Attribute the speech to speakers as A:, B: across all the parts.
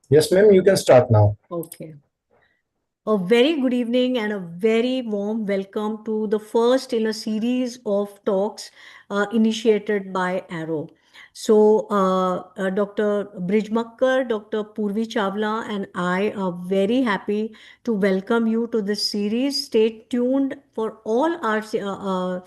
A: Yes, ma'am, you can start now.
B: Okay. A very good evening and a very warm welcome to the first in a series of talks initiated by AARO. Dr. Brijmakkar, Dr. Purvi Chawla, and I are very happy to welcome you to this series. Stay tuned for all our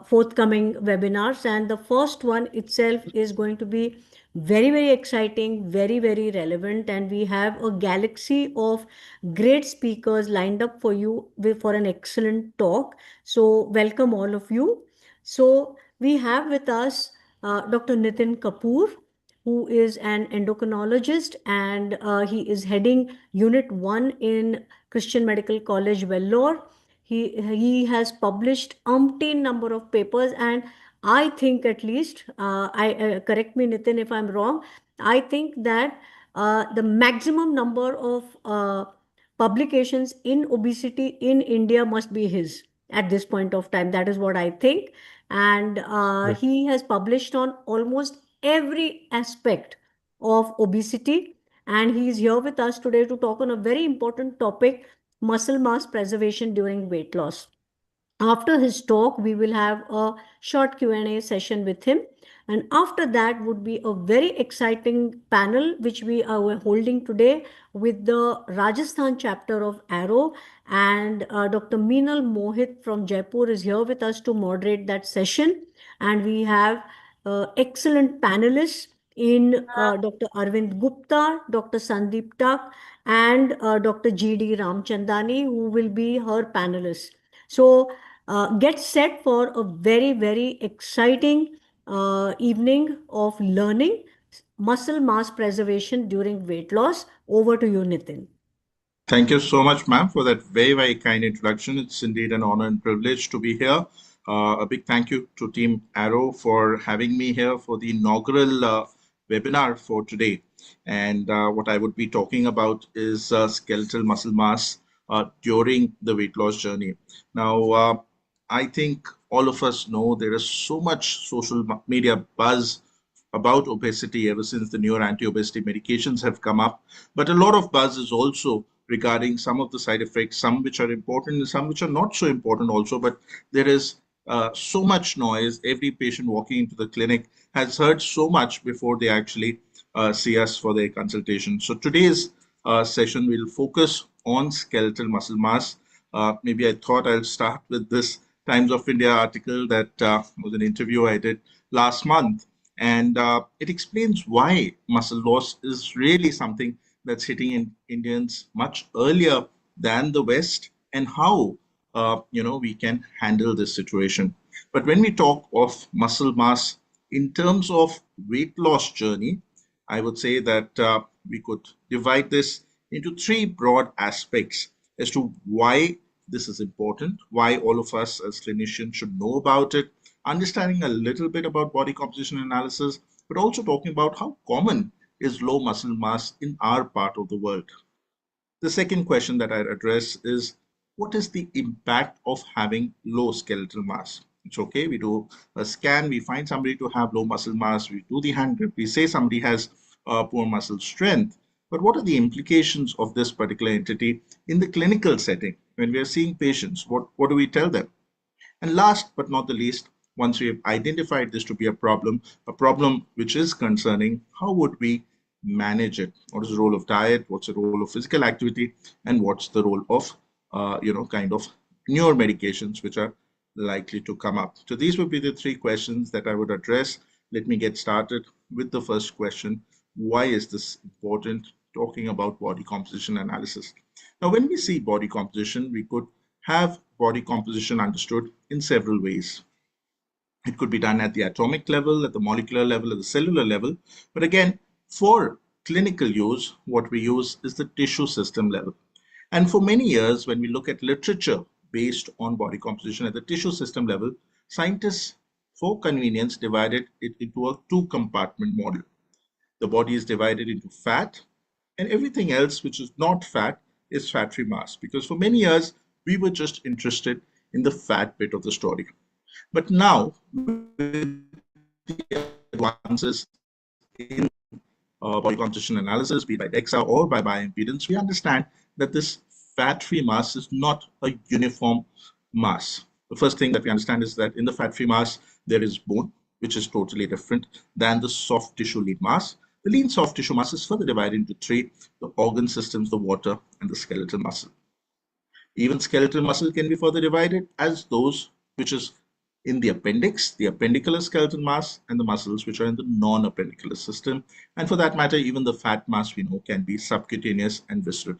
B: forthcoming webinars, and the first one itself is going to be very exciting, very relevant, and we have a galaxy of great speakers lined up for you for an excellent talk. So, welcome all of you. So, we have with us Dr. Nitin Kapoor, who is an endocrinologist, and he is heading Unit 1 in Christian Medical College, Vellore. He has published umpteen number of papers, and I think at least, I correct me, Nitin, if I'm wrong. I think that the maximum number of publications in obesity in India must be his at this point of time. That is what I think. And
A: Yes.
B: he has published on almost every aspect of obesity. And he is here with us today to talk on a very important topic, muscle mass preservation during weight loss. After his talk, we will have a short Q&A session with him. And after that would be a very exciting panel, which we are holding today with the Rajasthan chapter of AARO. And Dr. Meenal Mohit from Jaipur is here with us to moderate that session. And we have excellent panelists in Dr. Arvind Gupta, Dr. Sandeep Tak, and Dr. G.D. Ramchandani, who will be her panelists. So get set for a very exciting evening of learning muscle mass preservation during weight loss. Over to you, Nitin.
C: Thank you so much, ma'am, for that very kind introduction. It's indeed an honor and privilege to be here. A big thank you to Team Arrow for having me here for the inaugural webinar for today. And what I would be talking about is skeletal muscle mass during the weight loss journey. Now, I think all of us know there is so much social media buzz about obesity ever since the newer anti-obesity medications have come up. But a lot of buzz is also regarding some of the side effects, some which are important and some which are not so important also. But there is so much noise. Every patient walking into the clinic has heard so much before they actually see us for their consultation. So today's session will focus on skeletal muscle mass. Maybe I thought I'll start with this Times of India article that was an interview I did last month. And it explains why muscle loss is really something that's hitting in Indians much earlier than the West, and how we can handle this situation. But when we talk of muscle mass in terms of weight loss journey, I would say that we could divide this into three broad aspects as to why this is important, why all of us as clinicians should know about it, understanding a little bit about body composition analysis, but also talking about how common is low muscle mass in our part of the world. The second question that I address is, what is the impact of having low skeletal mass? It's okay, we do a scan, we find somebody to have low muscle mass, we do the hand grip, we say somebody has poor muscle strength. But what are the implications of this particular entity in the clinical setting? When we are seeing patients, what do we tell them? And last but not the least, once we have identified this to be a problem which is concerning, how would we manage it? What is the role of diet? What's the role of physical activity? And what's the role of, kind of newer medications which are likely to come up? So these would be the three questions that I would address. Let me get started with the first question. Why is this important? Talking about body composition analysis. Now, when we see body composition, we could have body composition understood in several ways. It could be done at the atomic level, at the molecular level, at the cellular level. But again, for clinical use, what we use is the tissue system level. And for many years, when we look at literature based on body composition at the tissue system level, scientists, for convenience, divided it into a two-compartment model. The body is divided into fat, and everything else which is not fat is fat-free mass. Because for many years, we were just interested in the fat bit of the story. But now, with the advances in body composition analysis, be it by DEXA or by bioimpedance, we understand that this fat-free mass is not a uniform mass. The first thing that we understand is that in the fat-free mass, there is bone, which is totally different than the soft tissue lean mass. The lean soft tissue mass is further divided into three: the organ systems, the water, and the skeletal muscle. Even skeletal muscle can be further divided as those which is in the appendix, the appendicular skeletal mass, and the muscles which are in the non-appendicular system. And for that matter, even the fat mass we know can be subcutaneous and visceral.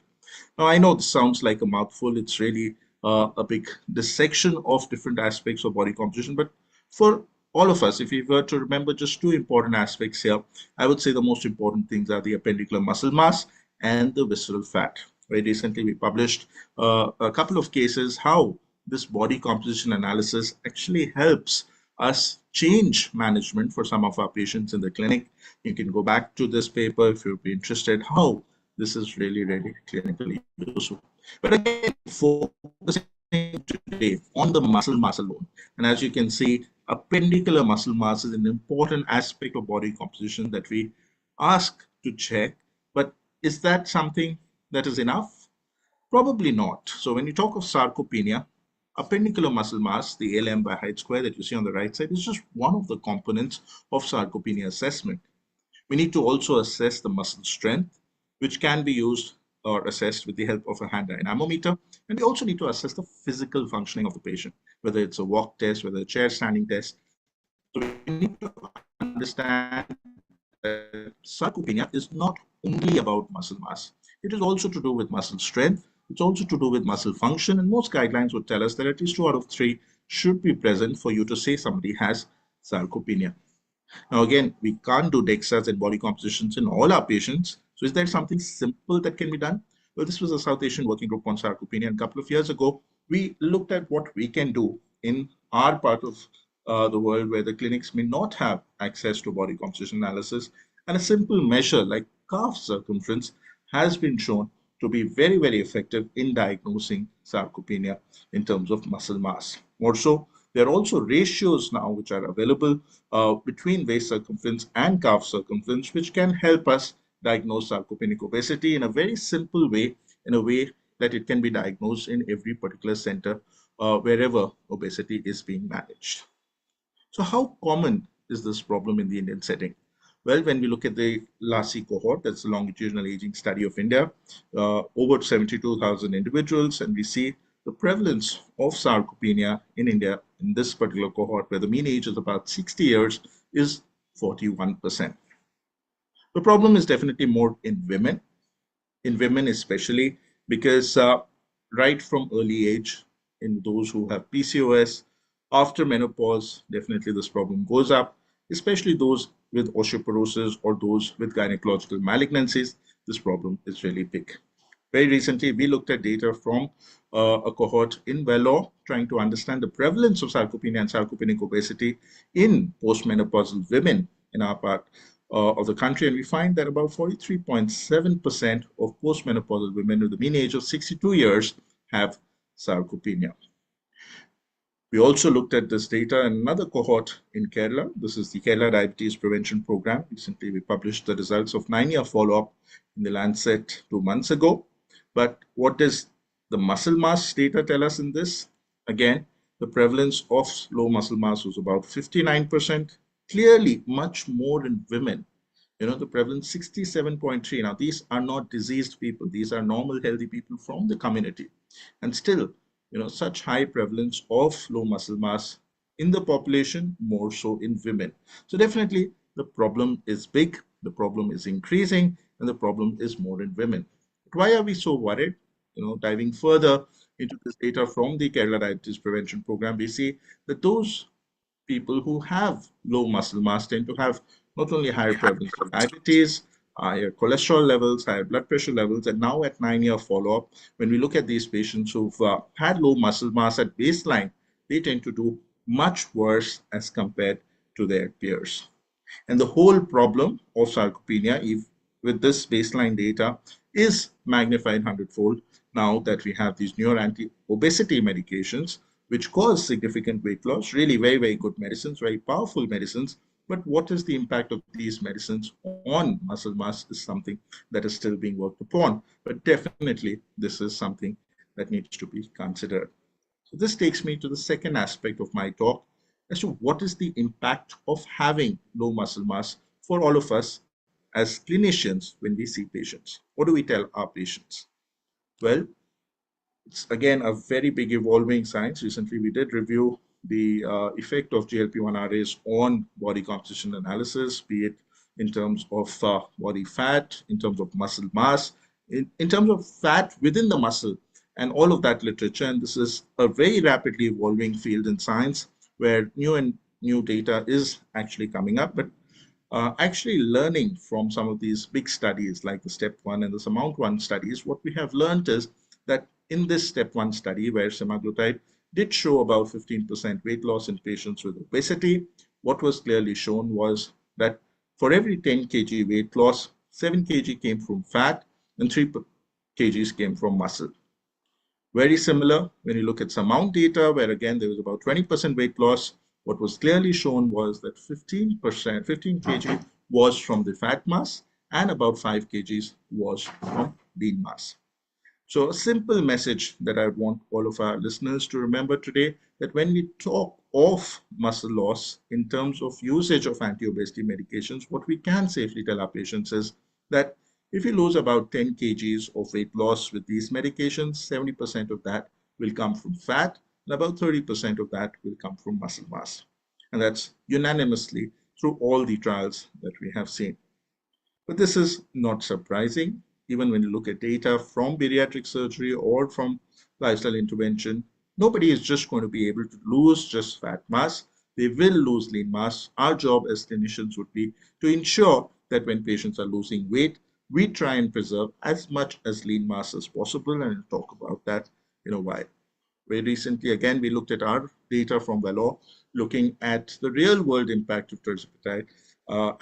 C: Now, I know this sounds like a mouthful. It's really a big dissection of different aspects of body composition. But for all of us, if we were to remember just two important aspects here, I would say the most important things are the appendicular muscle mass and the visceral fat. Very recently, we published a couple of cases how this body composition analysis actually helps us change management for some of our patients in the clinic. You can go back to this paper if you'd be interested how this is really, really clinically useful. But again, focusing today on the muscle mass alone. And as you can see, appendicular muscle mass is an important aspect of body composition that we ask to check. But is that something that is enough? Probably not. So when you talk of sarcopenia, appendicular muscle mass, the ALM by height square that you see on the right side, is just one of the components of sarcopenia assessment. We need to also assess the muscle strength, which can be used or assessed with the help of a hand dynamometer. And we also need to assess the physical functioning of the patient, whether it's a walk test, whether a chair standing test. So we need to understand that sarcopenia is not only about muscle mass. It is also to do with muscle strength. It's also to do with muscle function. And most guidelines would tell us that at least 2 out of 3 should be present for you to say somebody has sarcopenia. Now, again, we can't do DEXAs and body compositions in all our patients. So is there something simple that can be done? Well, this was a South Asian working group on sarcopenia. And a couple of years ago, we looked at what we can do in our part of the world where the clinics may not have access to body composition analysis. And a simple measure like calf circumference has been shown to be very, very effective in diagnosing sarcopenia in terms of muscle mass. More so, there are also ratios now which are available between waist circumference and calf circumference, which can help us diagnose sarcopenic obesity in a very simple way, in a way that it can be diagnosed in every particular center wherever obesity is being managed. So how common is this problem in the Indian setting? Well, when we look at the LASI cohort, that's the longitudinal aging study of India, over 72,000 individuals, and we see the prevalence of sarcopenia in India in this particular cohort, where the mean age is about 60 years, is 41%. The problem is definitely more in women especially, because right from early age, in those who have PCOS, after menopause, definitely this problem goes up, especially those with osteoporosis or those with gynecological malignancies. This problem is really big. Very recently, we looked at data from a cohort in Vellore, trying to understand the prevalence of sarcopenia and sarcopenic obesity in postmenopausal women in our part of the country. And we find that about 43.7% of postmenopausal women with a mean age of 62 years have sarcopenia. We also looked at this data in another cohort in Kerala. This is the Kerala Diabetes Prevention Program. Recently, we published the results of 9-year follow-up in the Lancet 2 months ago. But what does the muscle mass data tell us in this? Again, the prevalence of low muscle mass was about 59%, clearly much more in women. The prevalence 67.3. Now, these are not diseased people. These are normal, healthy people from the community. And still, such high prevalence of low muscle mass in the population, more so in women. So definitely the problem is big, the problem is increasing, and the problem is more in women. But why are we so worried? Diving further into this data from the Kerala Diabetes Prevention Program, we see that those people who have low muscle mass tend to have not only higher prevalence of diabetes, higher cholesterol levels, higher blood pressure levels, and now at 9-year follow-up, when we look at these patients who've had low muscle mass at baseline, they tend to do much worse as compared to their peers. And the whole problem of sarcopenia, if with this baseline data, is magnified 100-fold now that we have these newer anti-obesity medications, which cause significant weight loss, really very, very good medicines, very powerful medicines, But what is the impact of these medicines on muscle mass is something that is still being worked upon. But definitely, this is something that needs to be considered. So this takes me to the second aspect of my talk as to what is the impact of having low muscle mass for all of us as clinicians when we see patients. What do we tell our patients? Well, it's again a very big evolving science. Recently, we did review the effect of GLP-1 RAs on body composition analysis, be it in terms of body fat, in terms of muscle mass, in terms of fat within the muscle, and all of that literature. And this is a very rapidly evolving field in science where new and new data is actually coming up. But actually learning from some of these big studies like the step 1 and the surmount 1 studies, what we have learned is that in this step 1 study where semaglutide did show about 15% weight loss in patients with obesity, what was clearly shown was that for every 10 kg weight loss, 7 kg came from fat and 3 kgs came from muscle. Very similar when you look at surmount data, where again there was about 20% weight loss. What was clearly shown was that 15%, 15 kg was from the fat mass and about 5 kgs was from lean mass. So a simple message that I want all of our listeners to remember today, that when we talk of muscle loss in terms of usage of anti-obesity medications, what we can safely tell our patients is that if you lose about 10 kgs of weight loss with these medications, 70% of that will come from fat and about 30% of that will come from muscle mass. And that's unanimously through all the trials that we have seen. But this is not surprising. Even when you look at data from bariatric surgery or from lifestyle intervention, nobody is just going to be able to lose just fat mass. They will lose lean mass. Our job as clinicians would be to ensure that when patients are losing weight, we try and preserve as much as lean mass as possible, and we'll talk about that in a while. Very recently, again, we looked at our data from Vellore, looking at the real world impact of tirzepatide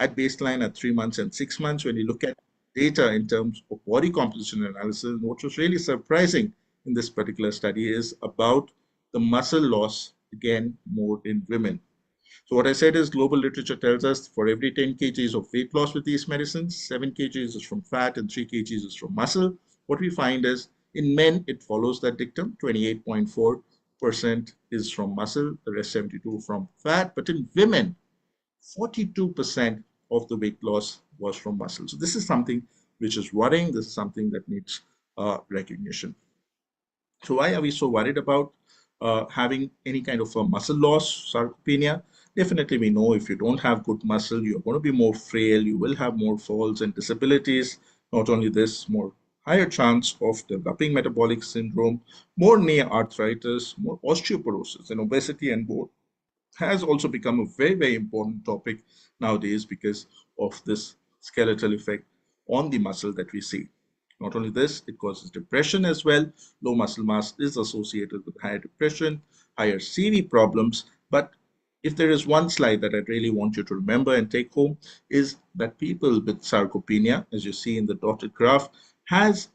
C: at baseline at 3 months and 6 months. When you look at data in terms of body composition analysis, what was really surprising in this particular study is about the muscle loss, again, more in women. So what I said is global literature tells us for every 10 kgs of weight loss with these medicines, 7 kgs is from fat and 3 kgs is from muscle. What we find is in men, it follows that dictum, 28.4% is from muscle, the rest 72 from fat. But in women, 42% of the weight loss was from muscle. So this is something which is worrying. This is something that needs recognition. So why are we so worried about having any kind of a muscle loss, sarcopenia? Definitely, we know if you don't have good muscle, you're going to be more frail, you will have more falls and disabilities. Not only this, more higher chance of developing metabolic syndrome, more knee arthritis, more osteoporosis, and obesity and more has also become a very, very important topic nowadays because of this skeletal effect on the muscle that we see. Not only this, it causes depression as well. Low muscle mass is associated with higher depression, higher CV problems. But if there is one slide that I really want you to remember and take home, is that people with sarcopenia, as you see in the dotted graph, has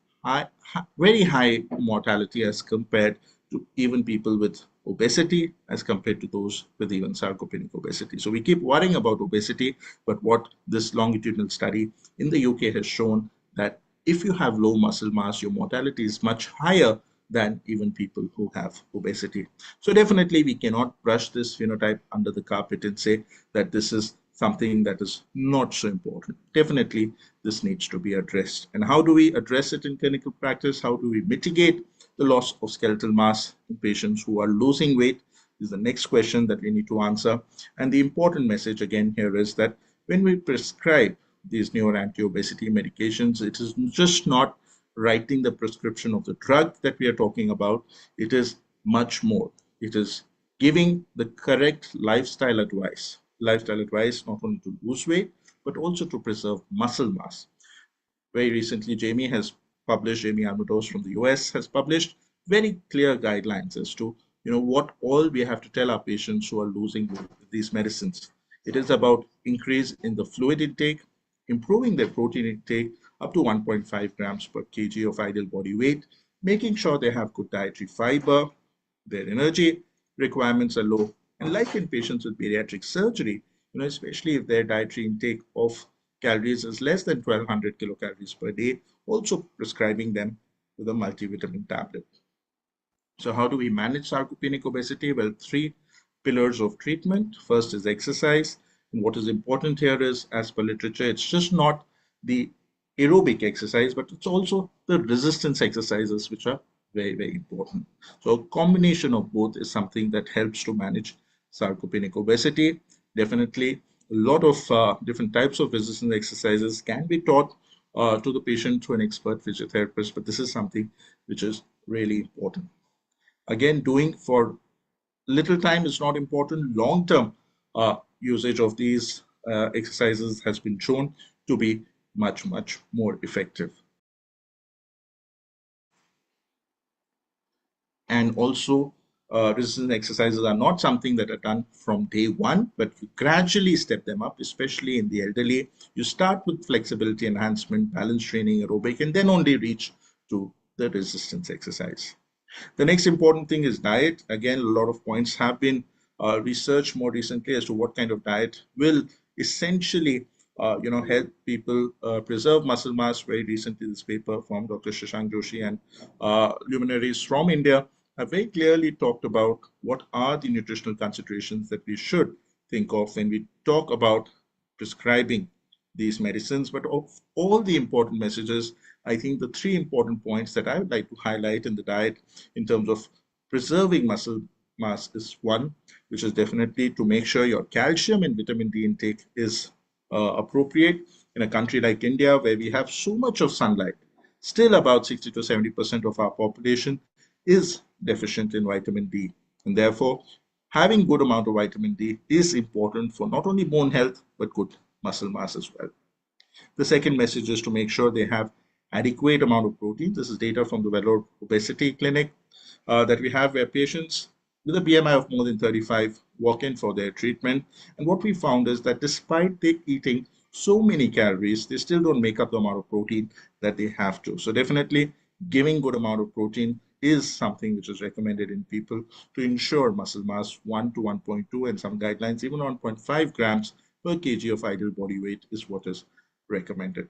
C: very high mortality as compared to even people with obesity as compared to those with even sarcopenic obesity. So we keep worrying about obesity, but what this longitudinal study in the UK has shown that if you have low muscle mass, your mortality is much higher than even people who have obesity. So definitely we cannot brush this phenotype under the carpet and say that this is something that is not so important. Definitely this needs to be addressed. And how do we address it in clinical practice? How do we mitigate the loss of skeletal mass in patients who are losing weight is the next question that we need to answer. And the important message again here is that when we prescribe these newer anti-obesity medications, it is just not writing the prescription of the drug that we are talking about. It is much more. It is giving the correct lifestyle advice. Lifestyle advice not only to lose weight, but also to preserve muscle mass. Very recently, Jamie Almados from the US has published very clear guidelines as to what all we have to tell our patients who are losing these medicines. It is about increase in the fluid intake, improving their protein intake up to 1.5 grams per kg of ideal body weight, making sure they have good dietary fiber, their energy requirements are low, and like in patients with bariatric surgery, especially if their dietary intake of calories is less than 1200 kilocalories per day, also prescribing them with a multivitamin tablet. So how do we manage sarcopenic obesity? Well, three pillars of treatment. First is exercise. And what is important here is, as per literature, it's just not the aerobic exercise, but it's also the resistance exercises, which are very, very important. So a combination of both is something that helps to manage sarcopenic obesity. Definitely, a lot of different types of resistance exercises can be taught to the patient through an expert physiotherapist, but this is something which is really important. Again, doing for little time is not important. Long term usage of these exercises has been shown to be much, much more effective. And also, resistance exercises are not something that are done from day one, but you gradually step them up, especially in the elderly. You start with flexibility enhancement, balance training, aerobic, and then only reach to the resistance exercise. The next important thing is diet. Again, a lot of points have been researched more recently as to what kind of diet will essentially, help people preserve muscle mass. Very recently, this paper from Dr. Shashank Joshi and luminaries from India have very clearly talked about what are the nutritional considerations that we should think of when we talk about prescribing these medicines. But of all the important messages, I think the three important points that I would like to highlight in the diet in terms of preserving muscle mass is one, which is definitely to make sure your calcium and vitamin D intake is appropriate. In a country like India, where we have so much of sunlight, still about 60 to 70% of our population is deficient in vitamin D. And therefore, having good amount of vitamin D is important for not only bone health, but good muscle mass as well. The second message is to make sure they have adequate amount of protein. This is data from the Vellore Obesity Clinic that we have where patients with a BMI of more than 35 walk in for their treatment. And what we found is that despite they eating so many calories, they still don't make up the amount of protein that they have to. So definitely giving good amount of protein is something which is recommended in people to ensure muscle mass 1 to 1.2 and some guidelines even 1.5 grams per kg of ideal body weight is what is recommended.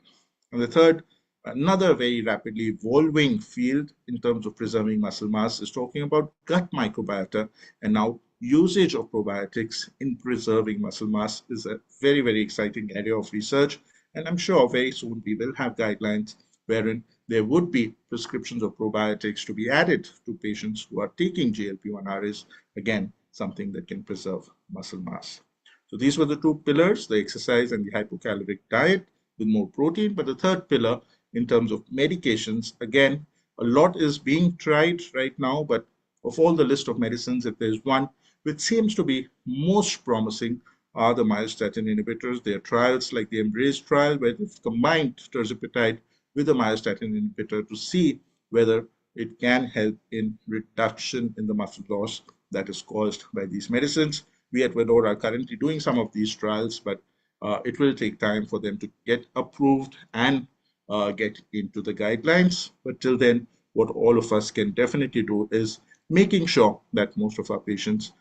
C: And the third, another very rapidly evolving field in terms of preserving muscle mass is talking about gut microbiota, and now usage of probiotics in preserving muscle mass is a very, very exciting area of research. And I'm sure very soon we will have guidelines wherein there would be prescriptions of probiotics to be added to patients who are taking GLP-1 RAs, again, something that can preserve muscle mass. So these were the two pillars, the exercise and the hypocaloric diet with more protein. But the third pillar in terms of medications, again, a lot is being tried right now, but of all the list of medicines, if there's one which seems to be most promising are the myostatin inhibitors. There are trials like the Embrace trial where they've combined tirzepatide with a myostatin inhibitor to see whether it can help in reduction in the muscle loss that is caused by these medicines. We at Vedor are currently doing some of these trials, but it will take time for them to get approved and get into the guidelines. But till then, what all of us can definitely do is making sure that most of our patients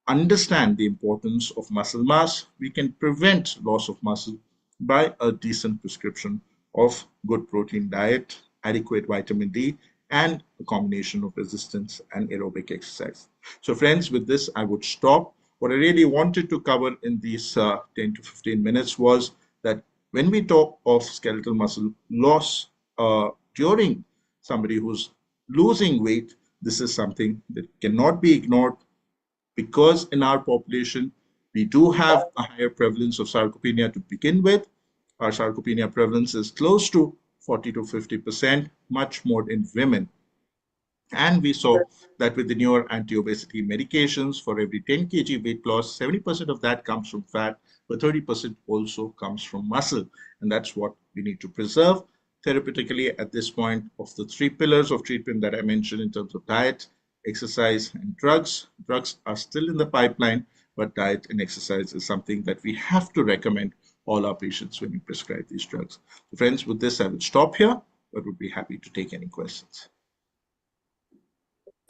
C: understand the importance of muscle mass. We can prevent loss of muscle by a decent prescription of good protein diet, adequate vitamin D, and a combination of resistance and aerobic exercise. So friends, with this, I would stop. What I really wanted to cover in these 10 to 15 minutes was that when we talk of skeletal muscle loss during somebody who's losing weight, this is something that cannot be ignored because in our population, we do have a higher prevalence of sarcopenia to begin with. Our sarcopenia prevalence is close to 40 to 50%, much more in women. And we saw that with the newer anti-obesity medications, for every 10 kg weight loss, 70% of that comes from fat, but 30% also comes from muscle. And that's what we need to preserve therapeutically at this point of the three pillars of treatment that I mentioned in terms of diet, exercise, and drugs. Drugs are still in the pipeline, but diet and exercise is something that we have to recommend all our patients when we prescribe these drugs. So friends, with this, I will stop here, but would be happy to take any questions.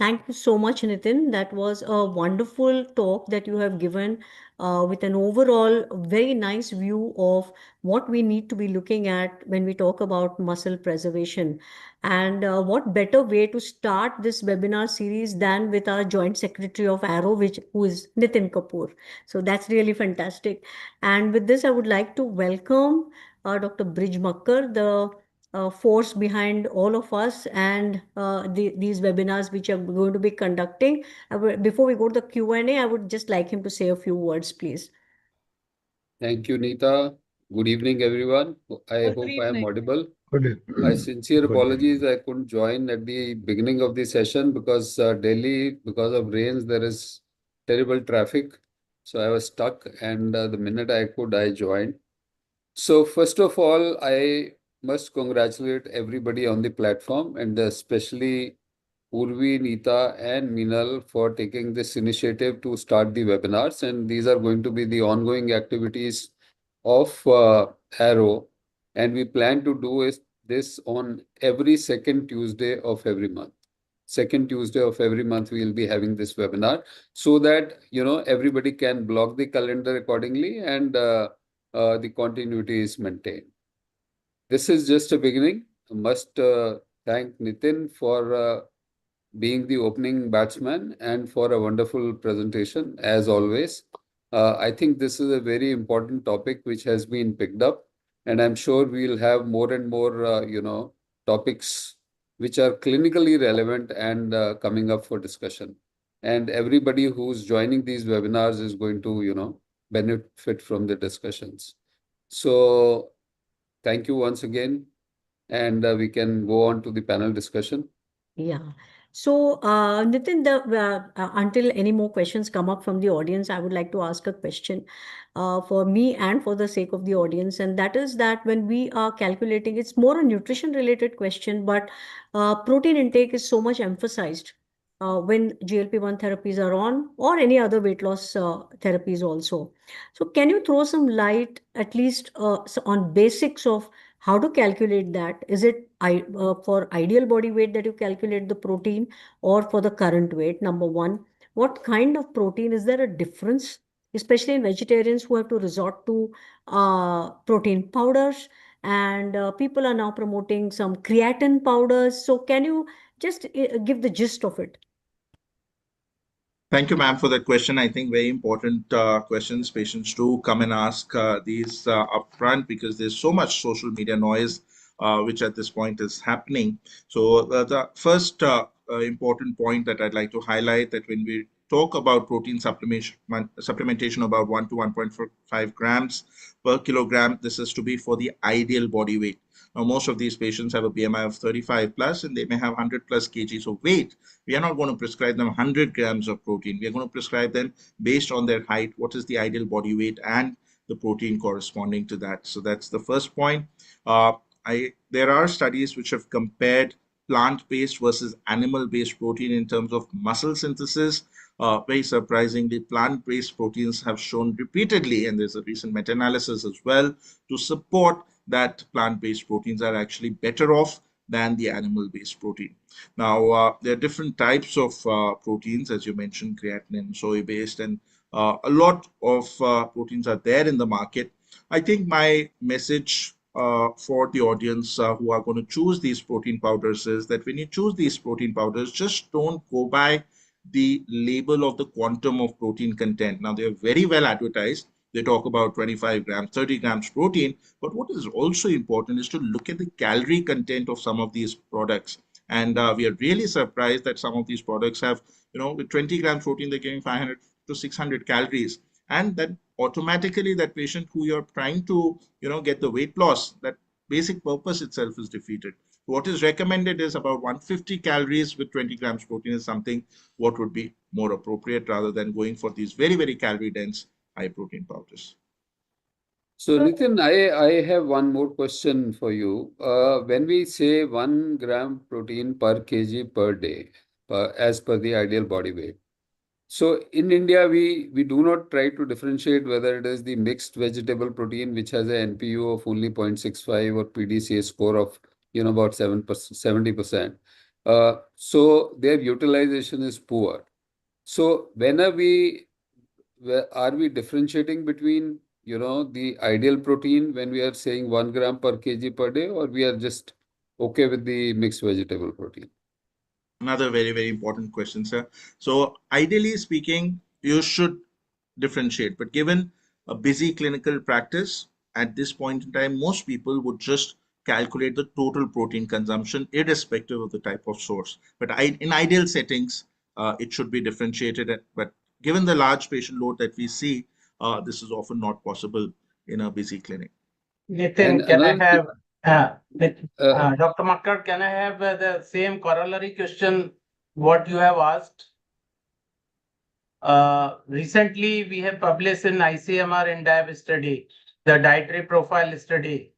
B: Thank you so much, Nitin. That was a wonderful talk that you have given with an overall very nice view of what we need to be looking at when we talk about muscle preservation. And what better way to start this webinar series than with our joint secretary of AARO, who is Nitin Kapoor. So that's really fantastic. And with this, I would like to welcome Dr. Brij Makkar, the force behind all of us and these webinars which are going to be conducting. Before we go to the Q&A, I would just like him to say a few words, please.
A: Thank you, Neeta. Good evening, everyone. I
B: Good
A: hope I am
B: evening.
A: audible.
D: Good.
A: My sincere
D: Good.
A: apologies. I couldn't join at the beginning of the session because Delhi, because of rains, there is terrible traffic. So I was stuck, and the minute I could, I joined. So first of all, I must congratulate everybody on the platform, and especially Urvi, Neeta, and Minal for taking this initiative to start the webinars. And these are going to be the ongoing activities of Arrow. And we plan to do this on every second Tuesday of every month. Second Tuesday of every month, we will be having this webinar so that, everybody can block the calendar accordingly and the continuity is maintained. This is just a beginning. I must thank Nitin for being the opening batsman and for a wonderful presentation, as always. I think this is a very important topic which has been picked up, and I'm sure we'll have more and more, topics which are clinically relevant and coming up for discussion. And everybody who's joining these webinars is going to, benefit from the discussions. So thank you once again, and we can go on to the panel discussion.
B: Yeah. So, Nitin, until any more questions come up from the audience, I would like to ask a question for me and for the sake of the audience. And that is that when we are calculating, it's more a nutrition related question, but protein intake is so much emphasized when GLP-1 therapies are on or any other weight loss therapies also. So, can you throw some light at least on basics of how to calculate that? Is it for ideal body weight that you calculate the protein or for the current weight? Number one, what kind of protein? Is there a difference, especially in vegetarians who have to resort to protein powders? And people are now promoting some creatine powders. So, can you just give the gist of it?
C: Thank you, ma'am, for that question. I think very important questions. Patients do come and ask these upfront because there's so much social media noise which at this point is happening. So the first important point that I'd like to highlight that when we talk about protein supplementation about 1 to 1.5 grams per kilogram, this is to be for the ideal body weight. Now, most of these patients have a BMI of 35 plus and they may have 100 plus kgs of weight. We are not going to prescribe them 100 grams of protein. We are going to prescribe them based on their height, what is the ideal body weight and the protein corresponding to that. So that's the first point. There are studies which have compared plant-based versus animal-based protein in terms of muscle synthesis. Very surprisingly, plant-based proteins have shown repeatedly, and there's a recent meta-analysis as well, to support that plant-based proteins are actually better off than the animal-based protein. Now, there are different types of proteins, as you mentioned, creatinine, soy-based, and a lot of proteins are there in the market. I think my message for the audience who are going to choose these protein powders is that when you choose these protein powders, just don't go by the label of the quantum of protein content. Now, they're very well advertised. They talk about 25 grams, 30 grams protein. But what is also important is to look at the calorie content of some of these products. And we are really surprised that some of these products have, with 20 grams protein, they're getting 500 to 600 calories. And then automatically that patient who you're trying to, get the weight loss, that basic purpose itself is defeated. What is recommended is about 150 calories with 20 grams protein is something what would be more appropriate rather than going for these very, very calorie dense high protein powders.
A: So, Nitin, I have one more question for you. When we say 1 gram protein per kg per day, as per the ideal body weight, so in India, we do not try to differentiate whether it is the mixed vegetable protein, which has an NPU of only 0.65 or PDCA score of, about 7%, 70%. So their utilization is poor. So are we differentiating between, the ideal protein when we are saying 1 gram per kg per day, or we are just okay with the mixed vegetable protein?
C: Another very, very important question, sir. So, ideally speaking, you should differentiate. But given a busy clinical practice, at this point in time, most people would just calculate the total protein consumption, irrespective of the type of source. But in ideal settings, it should be differentiated. But given the large patient load that we see, this is often not possible in a busy clinic.
A: And
D: Nitin, can I
A: another thing,
D: have, Dr. Makkar, can I have the same corollary question what you have asked? Recently, we have published in ICMR in DAB study, the dietary profile study,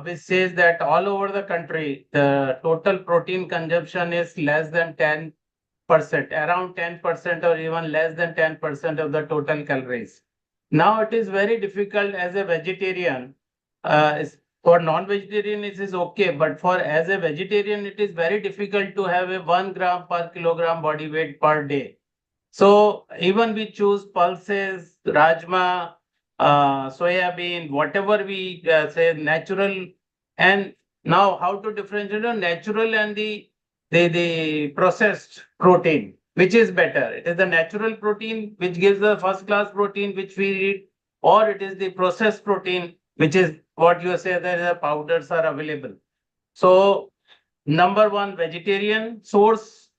D: which says that all over the country, the total protein consumption is less than 10%, around 10% or even less than 10% of the total calories. Now it is very difficult as a vegetarian. For non-vegetarian, it is okay, but for as a vegetarian, it is very difficult to have a 1 gram per kilogram body weight per day. So even we choose pulses, rajma, soya bean, whatever we say natural, and now how to differentiate the natural and the processed protein, which is better? It is the natural protein which gives the first class protein which we eat, or it is the processed protein which is what you say that the powders are available. So number one, vegetarian source,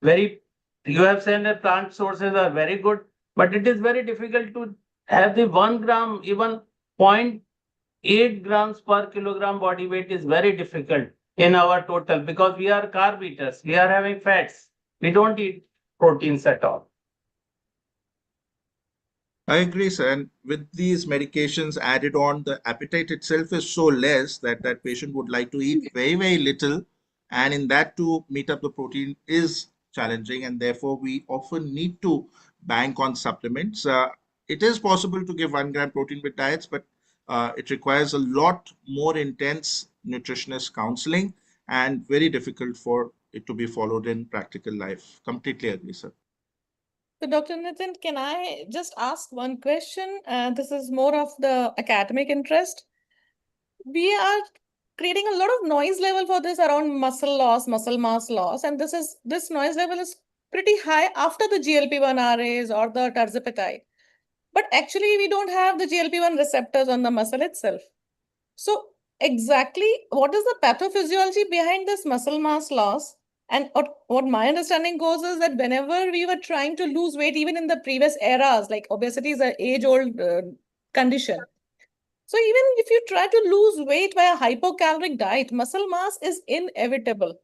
D: very, you have said that plant sources are very good, but it is very difficult to have the 1 gram, even 0.8 grams per kilogram body weight is very difficult in our total, because we are carb eaters, we are having fats, we don't eat proteins at all.
C: I agree, sir. And with these medications added on, the appetite itself is so less that that patient would like to eat very, very little. And in that, to meet up the protein is challenging. And therefore, we often need to bank on supplements. It is possible to give 1 gram protein with diets, but it requires a lot more intense nutritionist counseling and very difficult for it to be followed in practical life. Completely agree, sir.
E: So, Dr. Nitin, can I just ask one question? This is more of the academic interest. We are creating a lot of noise level for this around muscle loss, muscle mass loss, and this noise level is pretty high after the GLP-1 RAs or the tirzepatide. But actually, we don't have the GLP-1 receptors on the muscle itself. So, exactly what is the pathophysiology behind this muscle mass loss? And what my understanding goes is that whenever we were trying to lose weight, even in the previous eras, like obesity is an age-old condition. So even if you try to lose weight by a hypocaloric diet, muscle mass is inevitable.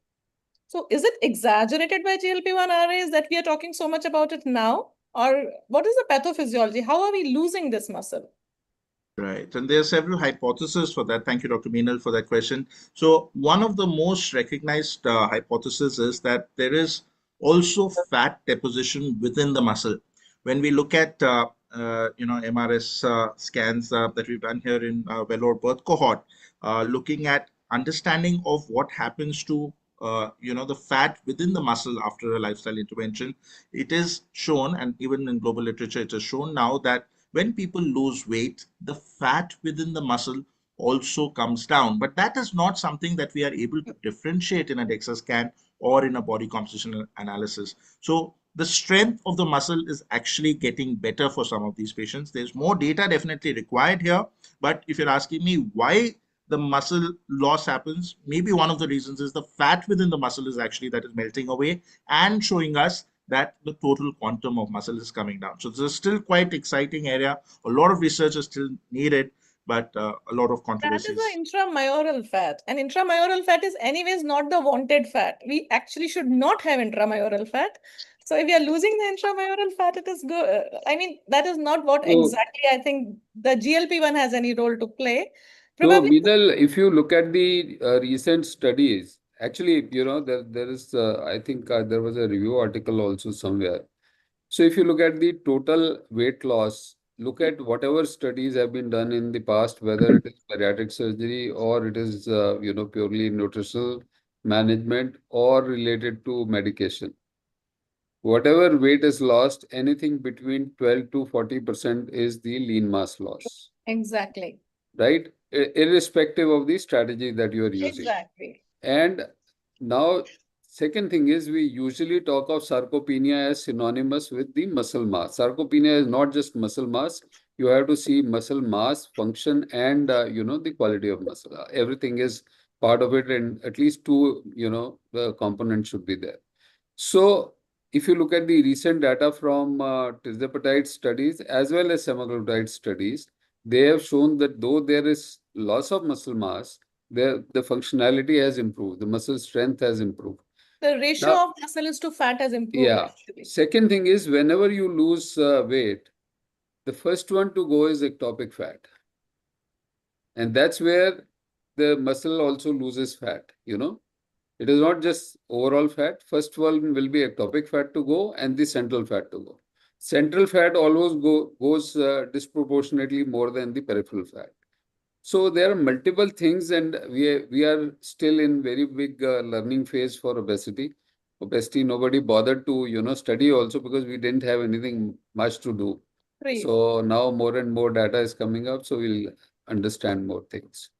E: So is it exaggerated by GLP-1 RAs that we are talking so much about it now? Or what is the pathophysiology? How are we losing this muscle?
C: Right. And there are several hypotheses for that. Thank you, Dr. Meenal, for that question. So one of the most recognized hypotheses is that there is also fat deposition within the muscle. When we look at, MRS scans that we've done here in Vellore birth cohort, looking at understanding of what happens to, the fat within the muscle after a lifestyle intervention, it is shown, and even in global literature, it is shown now that when people lose weight, the fat within the muscle also comes down. But that is not something that we are able to differentiate in a DEXA scan or in a body composition analysis. So the strength of the muscle is actually getting better for some of these patients. There's more data definitely required here. But if you're asking me why the muscle loss happens, maybe one of the reasons is the fat within the muscle is actually that is melting away and showing us that the total quantum of muscle is coming down. So this is still quite exciting area. A lot of research is still needed, but a lot of
E: That
C: controversies.
E: is an intramural fat. And intramural fat is anyways not the wanted fat. We actually should not have intramural fat. So if we are losing the intramural fat, it is good. I mean, that is not what
A: So,
E: exactly I think the GLP-1 has any role to play.
A: so
E: Probably.
A: Meenal, if you look at the recent studies, actually, there is, I think there was a review article also somewhere. So if you look at the total weight loss, look at whatever studies have been done in the past, whether it is bariatric surgery or it is, purely nutritional management or related to medication. Whatever weight is lost, anything between 12 to 40% is the lean mass loss,
E: Exactly.
A: right? Irrespective of the strategy that you are using.
E: Exactly.
A: And now, second thing is we usually talk of sarcopenia as synonymous with the muscle mass. Sarcopenia is not just muscle mass. You have to see muscle mass, function, and the quality of muscle. Everything is part of it, and at least two, the components should be there. So, if you look at the recent data from tirzepatide studies as well as semaglutide studies, they have shown that though there is loss of muscle mass, the functionality has improved, the muscle strength has improved.
E: The ratio
A: Now,
E: of muscle to fat has improved
A: yeah.
E: actually.
A: Second thing is whenever you lose weight, the first one to go is ectopic fat. And that's where the muscle also loses fat, It is not just overall fat. First one will be ectopic fat to go and the central fat to go. Central fat always goes disproportionately more than the peripheral fat. So there are multiple things, and we are still in very big learning phase for obesity. Obesity, nobody bothered to study also because we didn't have anything much to do.
E: Right.
A: So now more and more data is coming up, so we'll understand more things.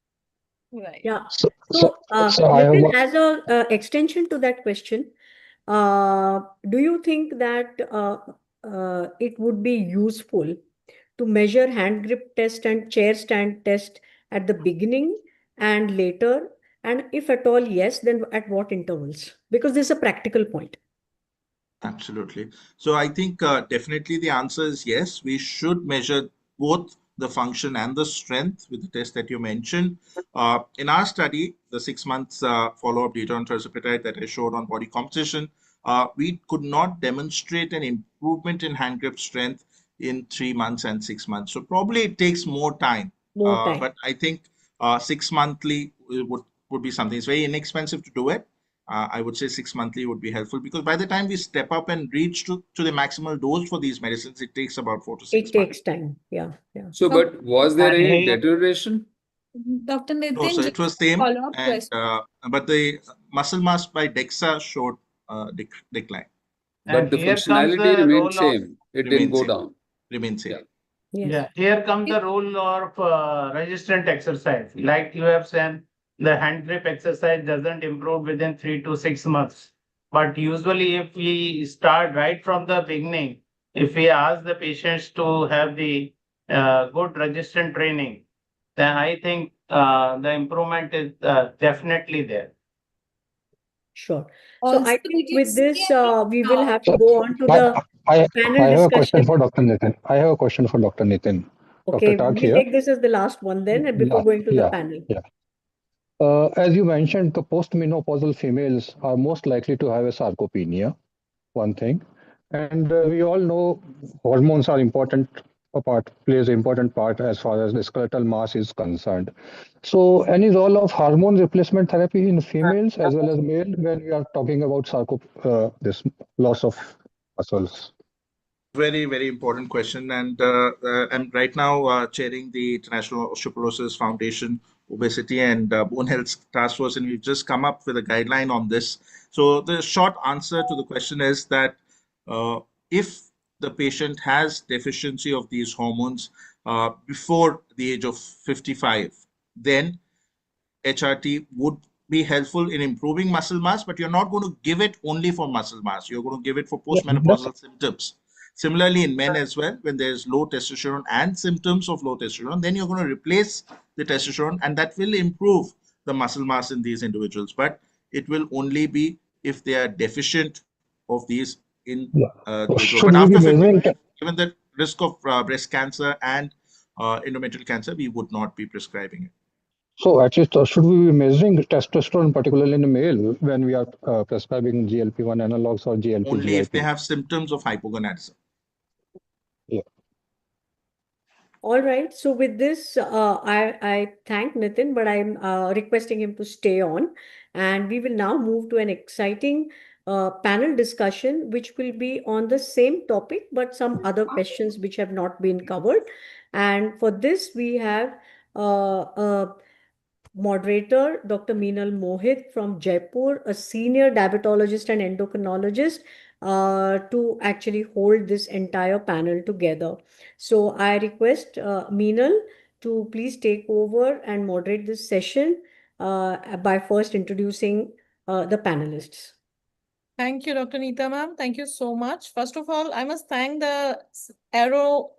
E: Right.
B: Yeah.
F: So
B: Nitin, as a extension to that question, do you think that it would be useful to measure hand grip test and chair stand test at the beginning and later? And if at all, yes, then at what intervals? Because this is a practical point.
C: Absolutely. So I think definitely the answer is yes. We should measure both the function and the strength with the test that you mentioned. In our study, the 6 months follow-up data on tirzepatide that I showed on body composition, we could not demonstrate an improvement in hand grip strength in 3 months and 6 months. So probably it takes more time.
B: More time.
C: But I think 6 monthly would be something. It's very inexpensive to do it. I would say 6 monthly would be helpful because by the time we step up and reach to the maximal dose for these medicines, it takes about 4 to 6 months.
B: It takes time. Yeah.
A: So, but was there any deterioration?
E: Dr.
C: No,
E: Nitin,
C: so it was same,
E: follow-up
C: and
E: question.
C: but the muscle mass by DEXA showed decline.
A: But
D: And
A: the
D: here comes
A: functionality
D: the
A: remained
D: role of
A: same. It didn't go down.
C: Remain same.
A: Yeah.
B: Yes.
D: Yeah, here comes the role of resistant exercise. Like you have said, the hand grip exercise doesn't improve within 3 to 6 months. But usually, if we start right from the beginning, if we ask the patients to have the good resistant training, then I think the improvement is definitely there.
B: Sure. So I think with this, we will have to
F: So
B: go on to the
F: I
B: panel
F: have a question
B: discussion.
F: for Dr. Nitin. I have a question for Dr. Nitin.
B: Okay,
F: Dr. Tak
B: we'll
F: here.
B: take this as the last one then, and before going to the panel.
F: Yeah. As you mentioned, the postmenopausal females are most likely to have a sarcopenia, one thing. And we all know hormones are plays an important part as far as the skeletal mass is concerned. So any role of hormone replacement therapy in females as well as male when we are talking about this loss of muscles?
C: Very, very important question. And I'm right now chairing the International Osteoporosis Foundation Obesity and Bone Health Task Force, and we've just come up with a guideline on this. So the short answer to the question is that if the patient has deficiency of these hormones before the age of 55, then HRT would be helpful in improving muscle mass, but you're not going to give it only for muscle mass. You're going to give it for postmenopausal symptoms. Similarly, in men as well, when there's low testosterone and symptoms of low testosterone, then you're going to replace the testosterone, and that will improve the muscle mass in these individuals. But it will only be if they are deficient of these in the age group.
F: Should
C: But
F: we be
C: after
F: measuring
C: 55, given the risk of breast cancer and endometrial cancer, we would not be prescribing it.
F: So at least should we be measuring testosterone, particularly in a male, when we are prescribing GLP-1 analogs or GLP-GIP?
C: Only if they have symptoms of hypogonadism.
F: Yeah.
B: All right. So with this, I thank Nitin, but I'm requesting him to stay on. And we will now move to an exciting panel discussion, which will be on the same topic, but some other questions which have not been covered. And for this, we have a moderator, Dr. Meenal Mohit from Jaipur, a senior diabetologist and endocrinologist, to actually hold this entire panel together. So I request Meenal to please take over and moderate this session by first introducing the panelists.
E: Thank you, Dr. Neeta ma'am. Thank you so much. First of all, I must thank the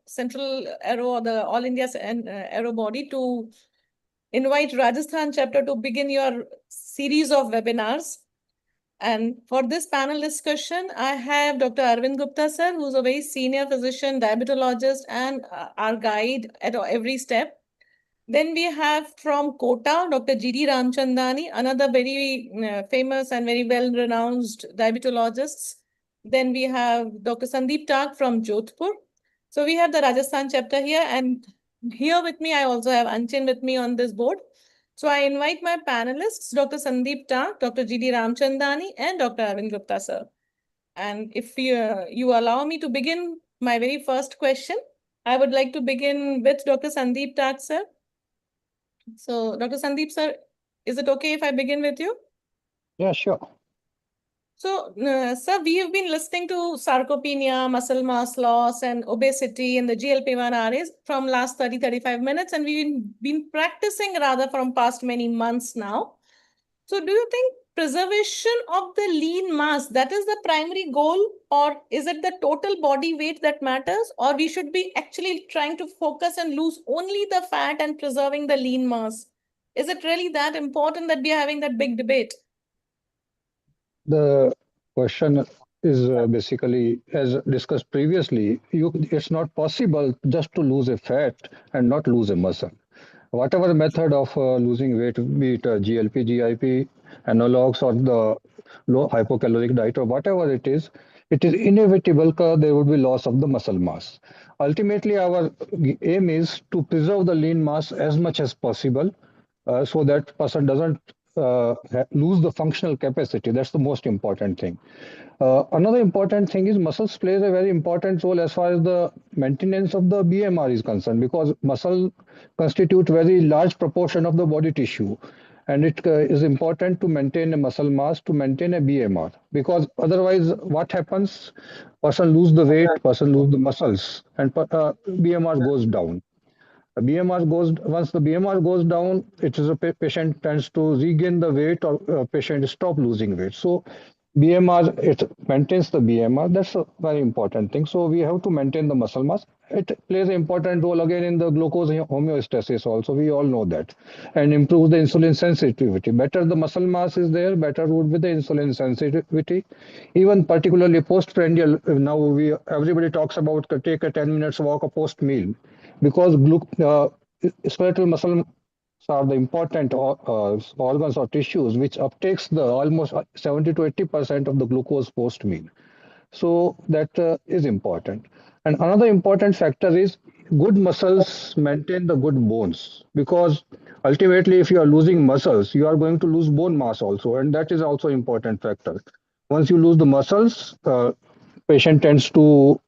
E: Central AIAARO, or the All India AIAARO body, to invite Rajasthan chapter to begin your series of webinars. And for this panel discussion, I have Dr. Arvind Gupta sir, who's a very senior physician, diabetologist, and our guide at every step. Then we have from Kota, Dr. G.D. Ramchandani, another very famous and very well-renowned diabetologist. Then we have Dr. Sandeep Tak from Jodhpur. So we have the Rajasthan chapter here, and here with me, I also have Anchin with me on this board. So I invite my panelists, Dr. Sandeep Tak, Dr. G.D. Ramchandani, and Dr. Arvind Gupta sir. And if you allow me to begin my very first question, I would like to begin with Dr. Sandeep Tak sir. So, Dr. Sandeep sir, is it okay if I begin with you?
F: Yeah, sure.
E: So, sir, we have been listening to sarcopenia, muscle mass loss, and obesity in the GLP-1 RAs from last 30-35 minutes, and we've been practicing rather from past many months now. So, do you think preservation of the lean mass, that is the primary goal, or is it the total body weight that matters, or we should be actually trying to focus and lose only the fat and preserving the lean mass? Is it really that important that we are having that big debate?
F: The question is basically, as discussed previously, it's not possible just to lose a fat and not lose a muscle. Whatever method of losing weight, be it GLP, GIP, analogs, or the low hypocaloric diet, or whatever it is inevitable that there would be loss of the muscle mass. Ultimately, our aim is to preserve the lean mass as much as possible so that person doesn't lose the functional capacity. That's the most important thing. Another important thing is muscles plays a very important role as far as the maintenance of the BMR is concerned, because muscle constitute very large proportion of the body tissue, and it is important to maintain a muscle mass, to maintain a BMR, because otherwise what happens, person lose the weight, person lose the muscles, and BMR goes down. Once the BMR goes down, it is a patient tends to regain the weight, or patient stop losing weight. So BMR, it maintains the BMR. That's a very important thing. So we have to maintain the muscle mass. It plays an important role again in the glucose homeostasis also. We all know that. And improves the insulin sensitivity. Better the muscle mass is there, better would be the insulin sensitivity. Even particularly postprandial, now everybody talks about take a 10 minutes walk post meal, because skeletal muscle are the important organs or tissues which uptakes the almost 70 to 80% of the glucose post meal. So that is important. And another important factor is good muscles maintain the good bones, because ultimately if you are losing muscles, you are going to lose bone mass also, and that is also important factor. Once you lose the muscles, patient tends to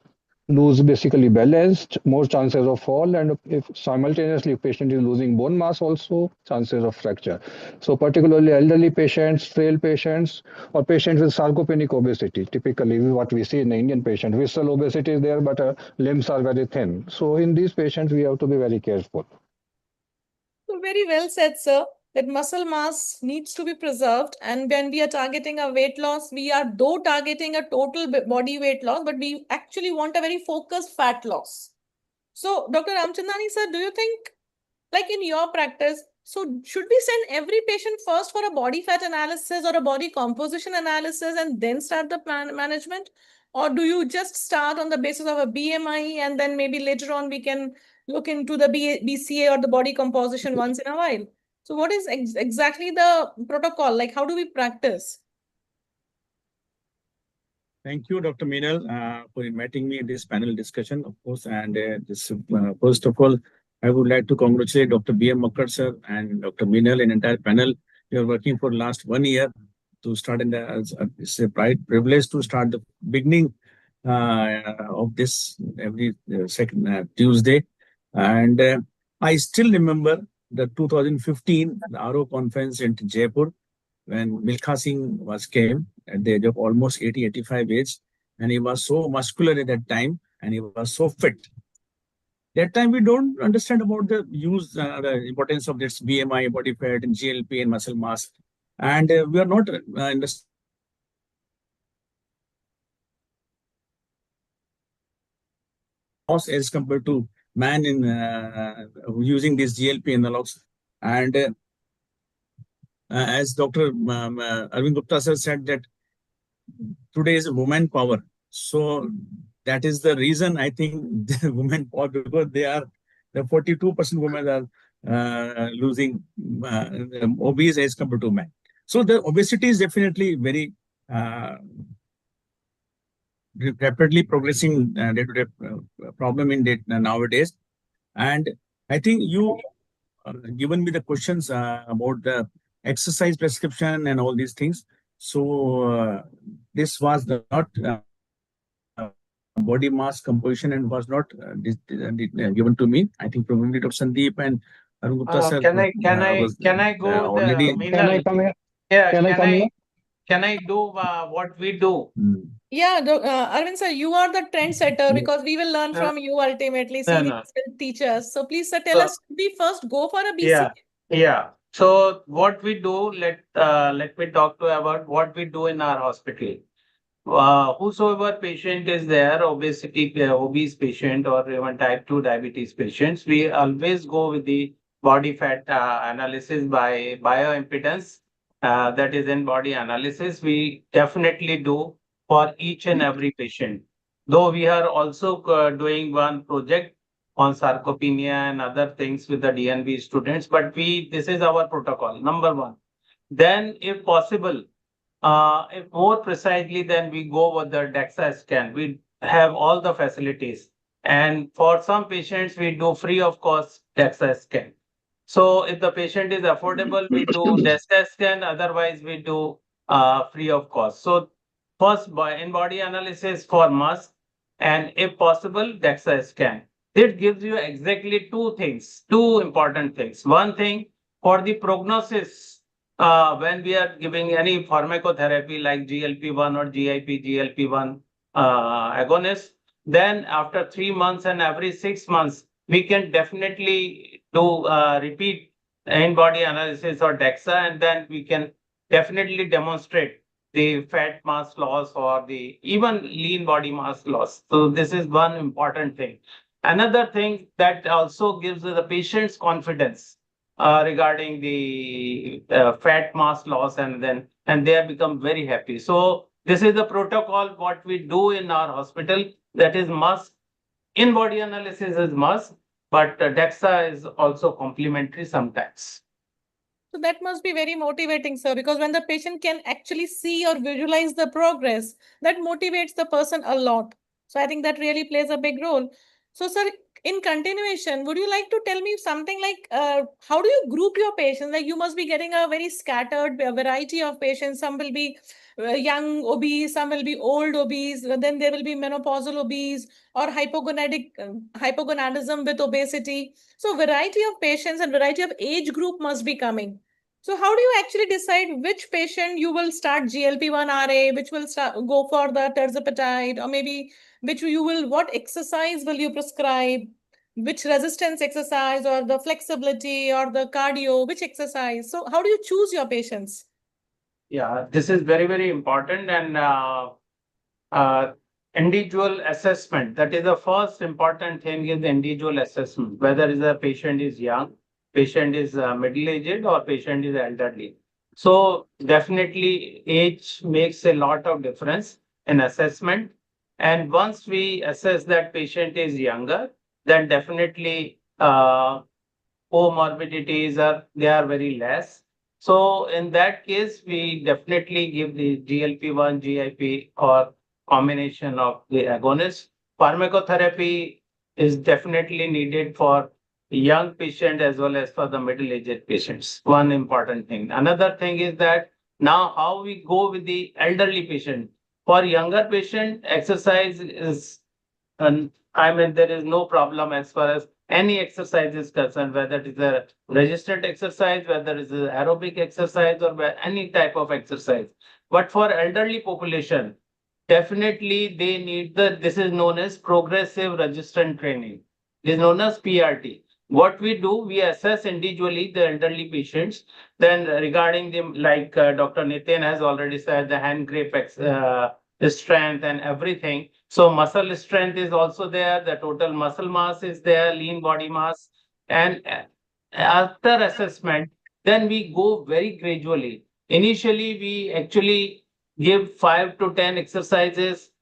F: lose basically balanced, more chances of fall, and if simultaneously patient is losing bone mass also, chances of fracture. So particularly elderly patients, frail patients, or patients with sarcopenic obesity, typically what we see in the Indian patient, visceral obesity is there, but limbs are very thin. So in these patients, we have to be very careful.
E: So very well said, sir, that muscle mass needs to be preserved. And when we are targeting a weight loss, we are though targeting a total body weight loss, but we actually want a very focused fat loss. So, Dr. Ramchandani, sir, do you think, like in your practice, so should we send every patient first for a body fat analysis or a body composition analysis and then start the plan management? Or do you just start on the basis of a BMI and then maybe later on we can look into the BCA or the body composition once in a while? So what is exactly the protocol? Like, how do we practice?
G: Thank you, Dr. Meenal, for inviting me in this panel discussion, of course. And first of all, I would like to congratulate Dr. B.M. Makkar, sir, and Dr. Meenal and entire panel. You are working for the last 1 year to start it's a privilege to start the beginning of this every second Tuesday. And I still remember the 2015 the ARO conference in Jaipur, when Milkha Singh came at the age of almost 80, 85 age, and he was so muscular at that time, and he was so fit. That time we don't understand about the the importance of this BMI, body fat, and GLP and muscle mass, and we are not understanding as compared to man in using these GLP analogs. And as Dr. Arvind Gupta sir said that today is woman power. So that is the reason I think the women power, because they are the 42% women are losing obese as compared to men. So the obesity is definitely very rapidly progressing day-to-day problem in nowadays. And I think you given me the questions about the exercise prescription and all these things. So this was not body mass composition and was not given to me. I think probably Dr. Sandeep and Arun Gupta sir
D: Can I go
G: already.
F: Can I come here?
D: Yeah,
F: Can I come here?
D: can I do what we do?
E: Yeah, Arvind sir, you are the trendsetter because we will learn
D: Uh,
E: from you ultimately.
D: no,
E: Seniors
D: no.
E: will teach us. So please, sir, tell
D: So,
E: us, we first go for a BC?
D: yeah. So what we do, let me talk to you about what we do in our hospital. Whosoever patient is there, obese patient or even type 2 diabetes patients, we always go with the body fat analysis by bioimpedance, that is in body analysis. We definitely do for each and every patient. Though we are also doing one project on sarcopenia and other things with the DNB students, but this is our protocol, number one. Then, if possible, if more precisely, then we go with the DEXA scan. We have all the facilities. And for some patients, we do free of cost DEXA scan. So if the patient is affordable, we do DEXA scan. Otherwise, we do free of cost. So first, in body analysis for mass, and if possible, DEXA scan. It gives you exactly two things, two important things. One thing, for the prognosis, when we are giving any pharmacotherapy like GLP-1 or GIP, GLP-1 agonist, then after 3 months and every 6 months, we can definitely do repeat in-body analysis or DEXA, and then we can definitely demonstrate the fat mass loss or the even lean body mass loss. So this is one important thing. Another thing that also gives the patient's confidence regarding the fat mass loss, and they have become very happy. So this is the protocol what we do in our hospital. That is must. In body analysis is must, but DEXA is also complementary sometimes.
E: So that must be very motivating, sir, because when the patient can actually see or visualize the progress, that motivates the person a lot. So I think that really plays a big role. So, sir, in continuation, would you like to tell me something like how do you group your patients? Like you must be getting a very scattered variety of patients. Some will be young obese, some will be old obese, then there will be menopausal obese or hypogonadism with obesity. So variety of patients and variety of age group must be coming. So how do you actually decide which patient you will start GLP-1 RA, which will go for the tirzepatide, or maybe what exercise will you prescribe, which resistance exercise or the flexibility or the cardio, which exercise? So how do you choose your patients?
D: Yeah, this is very, very important. And individual assessment, that is the first important thing, is the individual assessment, whether the patient is young, patient is middle-aged, or patient is elderly. So definitely age makes a lot of difference in assessment. And once we assess that patient is younger, then definitely comorbidities they are very less. So in that case, we definitely give the GLP-1, GIP, or combination of the agonist. Pharmacotherapy is definitely needed for young patient as well as for the middle-aged patients. One important thing. Another thing is that now how we go with the elderly patient. For younger patient, exercise is, and I mean, there is no problem as far as any exercise is concerned, whether it is a resistant exercise, whether it is an aerobic exercise, or any type of exercise. But for elderly population, definitely they need this is known as progressive resistant training. It is known as PRT. What we do, we assess individually the elderly patients. Then regarding them, like Dr. Nitin has already said, the hand grip strength and everything. So muscle strength is also there. The total muscle mass is there, lean body mass. And after assessment, then we go very gradually. Initially, we actually give 5 to 10 exercises,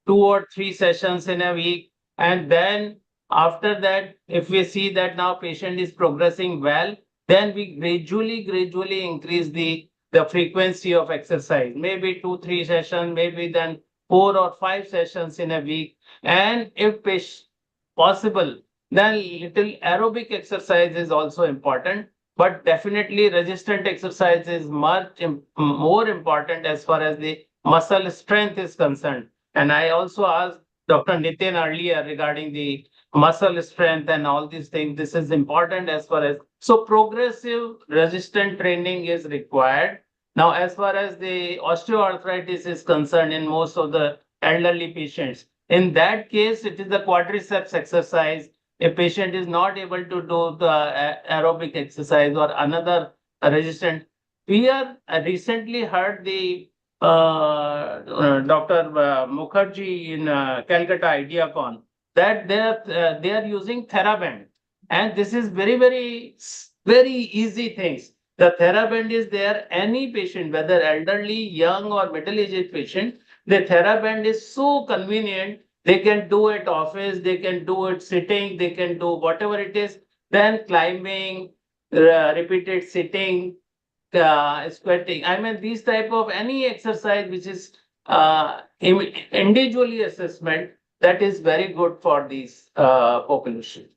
D: 2 or 3 sessions in a week. And then after that, if we see that now patient is progressing well, then we gradually increase the frequency of exercise, maybe 2, 3 sessions, maybe then 4 or 5 sessions in a week. And if possible, then little aerobic exercise is also important. But definitely resistant exercise is much more important as far as the muscle strength is concerned. And I also asked Dr. Nitin earlier regarding the muscle strength and all these things. This is important as far as, so progressive resistant training is required. Now, as far as the osteoarthritis is concerned in most of the elderly patients, in that case, it is the quadriceps exercise. A patient is not able to do the aerobic exercise or another resistant. We are recently heard the Dr. Mukherjee in Calcutta IdeaCon that they are using TheraBand, and this is very easy things. The TheraBand is there. Any patient, whether elderly, young, or middle-aged patient, the TheraBand is so convenient. They can do it office, they can do it sitting, they can do whatever it is. Then climbing, repeated sitting, squatting. I mean, these type of any exercise which is individually assessment, that is very good for these population.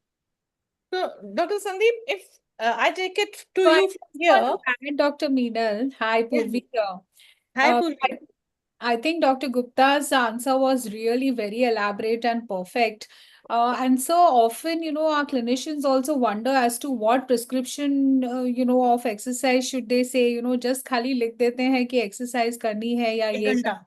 E: So, Dr. Sandeep, if I take it to
H: So I
E: you
H: just
E: from here.
H: want to add, Dr. Meenal. Hi, Purvi here.
E: Hi,
H: Uh,
E: Purvi.
H: I think Dr. Gupta's answer was really very elaborate and perfect. And so often, our clinicians also wonder as to what prescription, of exercise should they say, just खाली लिख देते हैं कि exercise करनी है या ये
E: घंटा.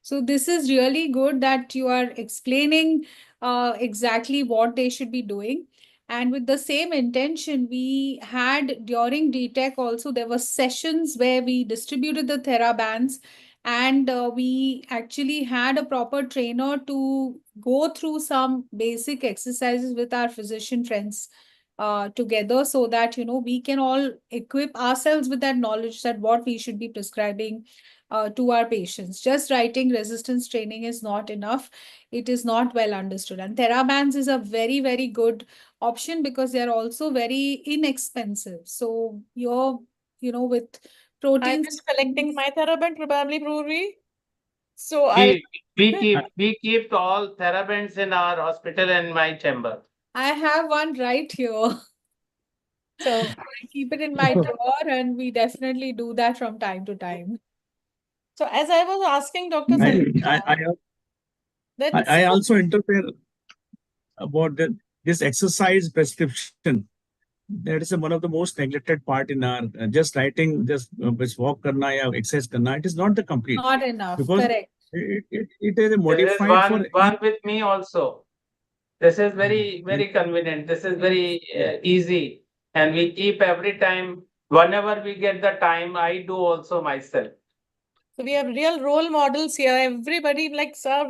H: So this is really good that you are explaining exactly what they should be doing. And with the same intention, we had during DTech also, there were sessions where we distributed the TheraBands, and we actually had a proper trainer to go through some basic exercises with our physician friends together, so that, we can all equip ourselves with that knowledge that what we should be prescribing to our patients. Just writing resistance training is not enough. It is not well understood. And TheraBands is a very, very good option because they are also very inexpensive. So you're, with
E: I'm
H: proteins.
E: just collecting my TheraBand probably, Purvi. So
D: We keep all TheraBands in our hospital and my chamber.
H: I have one right here. So I keep it in my drawer, and we definitely do that from time to time.
E: So as I was asking Dr.
G: I,
E: Sandeep,
G: I also interfere about this exercise prescription. That is one of the most neglected part in our just writing, just walk karna ya exercise karna. It is not the complete.
H: Not enough,
G: because
H: correct.
G: it is a
D: There is
G: modified for
D: one with me also. This is very convenient. This is very easy, and we keep every time. Whenever we get the time, I do also myself.
E: so we have real role models here. Everybody like, sir,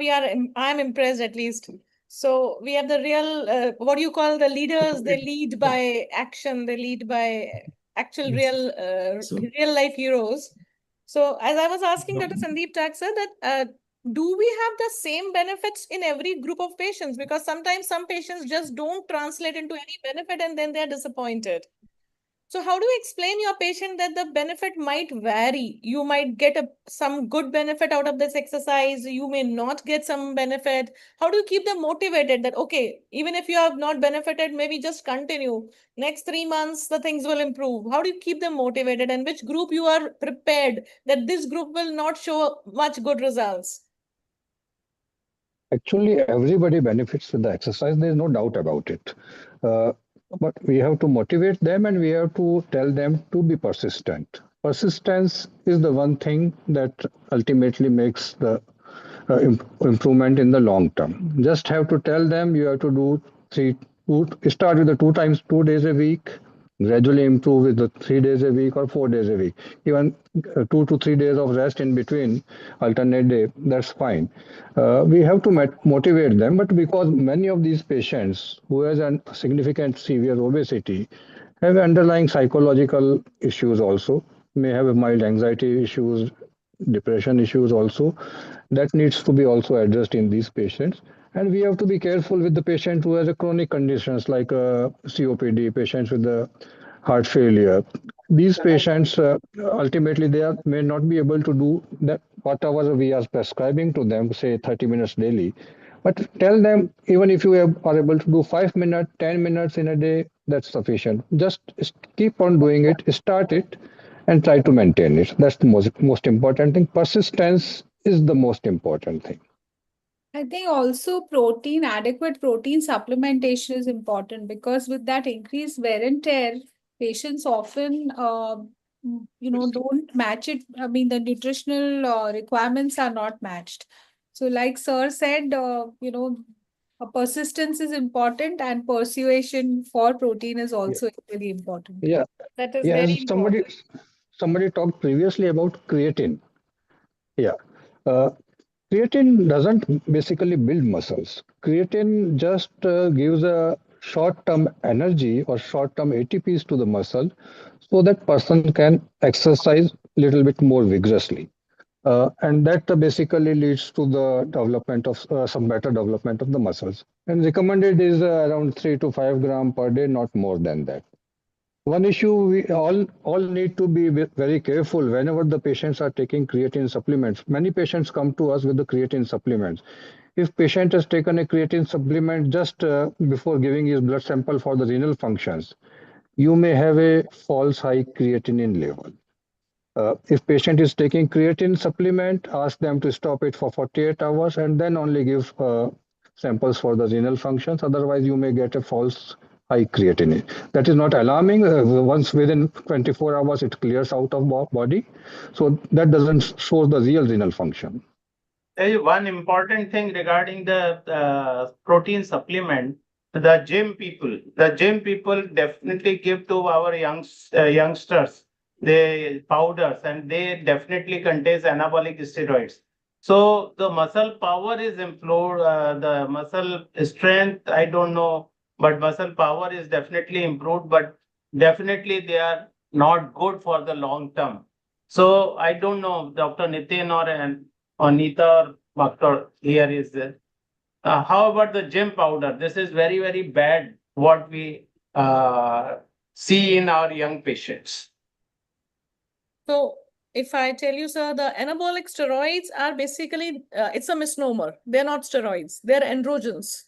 E: I'm impressed at least. So we have the real, what do you call the leaders? They lead by action. They lead by actual real life heroes. So as I was asking Dr. Sandeep Tak sir that do we have the same benefits in every group of patients? Because sometimes some patients just don't translate into any benefit and then they're disappointed. So how do you explain your patient that the benefit might vary? You might get some good benefit out of this exercise. You may not get some benefit. How do you keep them motivated that, okay, even if you have not benefited, maybe just continue. Next 3 months, the things will improve. How do you keep them motivated, and which group you are prepared that this group will not show much good results?
F: Actually, everybody benefits with the exercise. There is no doubt about it. Uh, but we have to motivate them and we have to tell them to be persistent. Persistence is the one thing that ultimately makes the improvement in the long term. Just have to tell them you have to do start with the 2 days a week, gradually improve with the 3 days a week or 4 days a week. Even 2 to 3 days of rest in between, alternate day, that's fine. We have to motivate them, but because many of these patients who has a significant severe obesity have underlying psychological issues also, may have a mild anxiety issues, depression issues also, that needs to be also addressed in these patients. And we have to be careful with the patient who has a chronic conditions like COPD, patients with the heart failure. These patients ultimately may not be able to do that whatever we are prescribing to them, say 30 minutes daily. But tell them, even if you are able to do 5 minutes, 10 minutes in a day, that's sufficient. Just keep on doing it, start it, and try to maintain it. That's the most important thing. Persistence is the most important thing.
H: I think also adequate protein supplementation is important because with that increased wear and tear, patients often, don't match it. I mean, the nutritional requirements are not matched. So, like Sir said, persistence is important and persuasion for protein is
F: Yeah.
H: also equally important.
F: Yeah.
H: That is
F: Yeah.
H: very important.
F: Somebody talked previously about creatine. Yeah. Uh, Creatine doesn't basically build muscles. Creatine just gives a short-term energy or short-term ATPs to the muscle so that person can exercise a little bit more vigorously. And that basically leads to the development of some better development of the muscles. And recommended is around 3 to 5 grams per day, not more than that. One issue we all need to be very careful whenever the patients are taking creatine supplements. Many patients come to us with the creatine supplements. If patient has taken a creatine supplement just before giving his blood sample for the renal functions, you may have a false high creatinine level. If patient is taking creatine supplement, ask them to stop it for 48 hours and then only give samples for the renal functions. Otherwise, you may get a false high creatinine. That is not alarming. Once within 24 hours, it clears out of body. So that doesn't show the real renal function.
D: There is one important thing regarding the protein supplement. The gym people definitely give to our youngsters the powders, and they definitely contains anabolic steroids. So the muscle power is improved. The muscle strength, I don't know, but muscle power is definitely improved. But definitely they are not good for the long term. So I don't know, Dr. Nitin or Nita or Doctor here is there. How about the gym powder? This is very, very bad what we see in our young patients.
E: So if I tell you, sir, the anabolic steroids are basically, it's a misnomer. They're not steroids, they're androgens.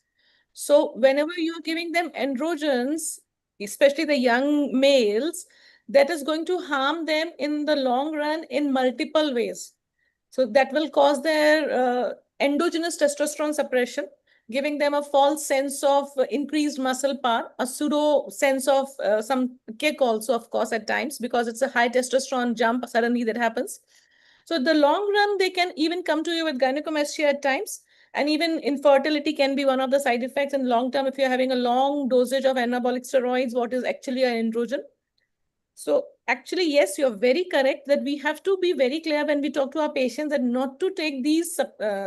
E: So whenever you're giving them androgens, especially the young males, that is going to harm them in the long run in multiple ways. So that will cause their endogenous testosterone suppression, giving them a false sense of increased muscle power, a pseudo sense of some kick also, of course, at times, because it's a high testosterone jump suddenly that happens. So the long run, they can even come to you with gynecomastia at times. And even infertility can be one of the side effects in long term if you're having a long dosage of anabolic steroids, what is actually an androgen. So actually, yes, you're very correct that we have to be very clear when we talk to our patients that not to take these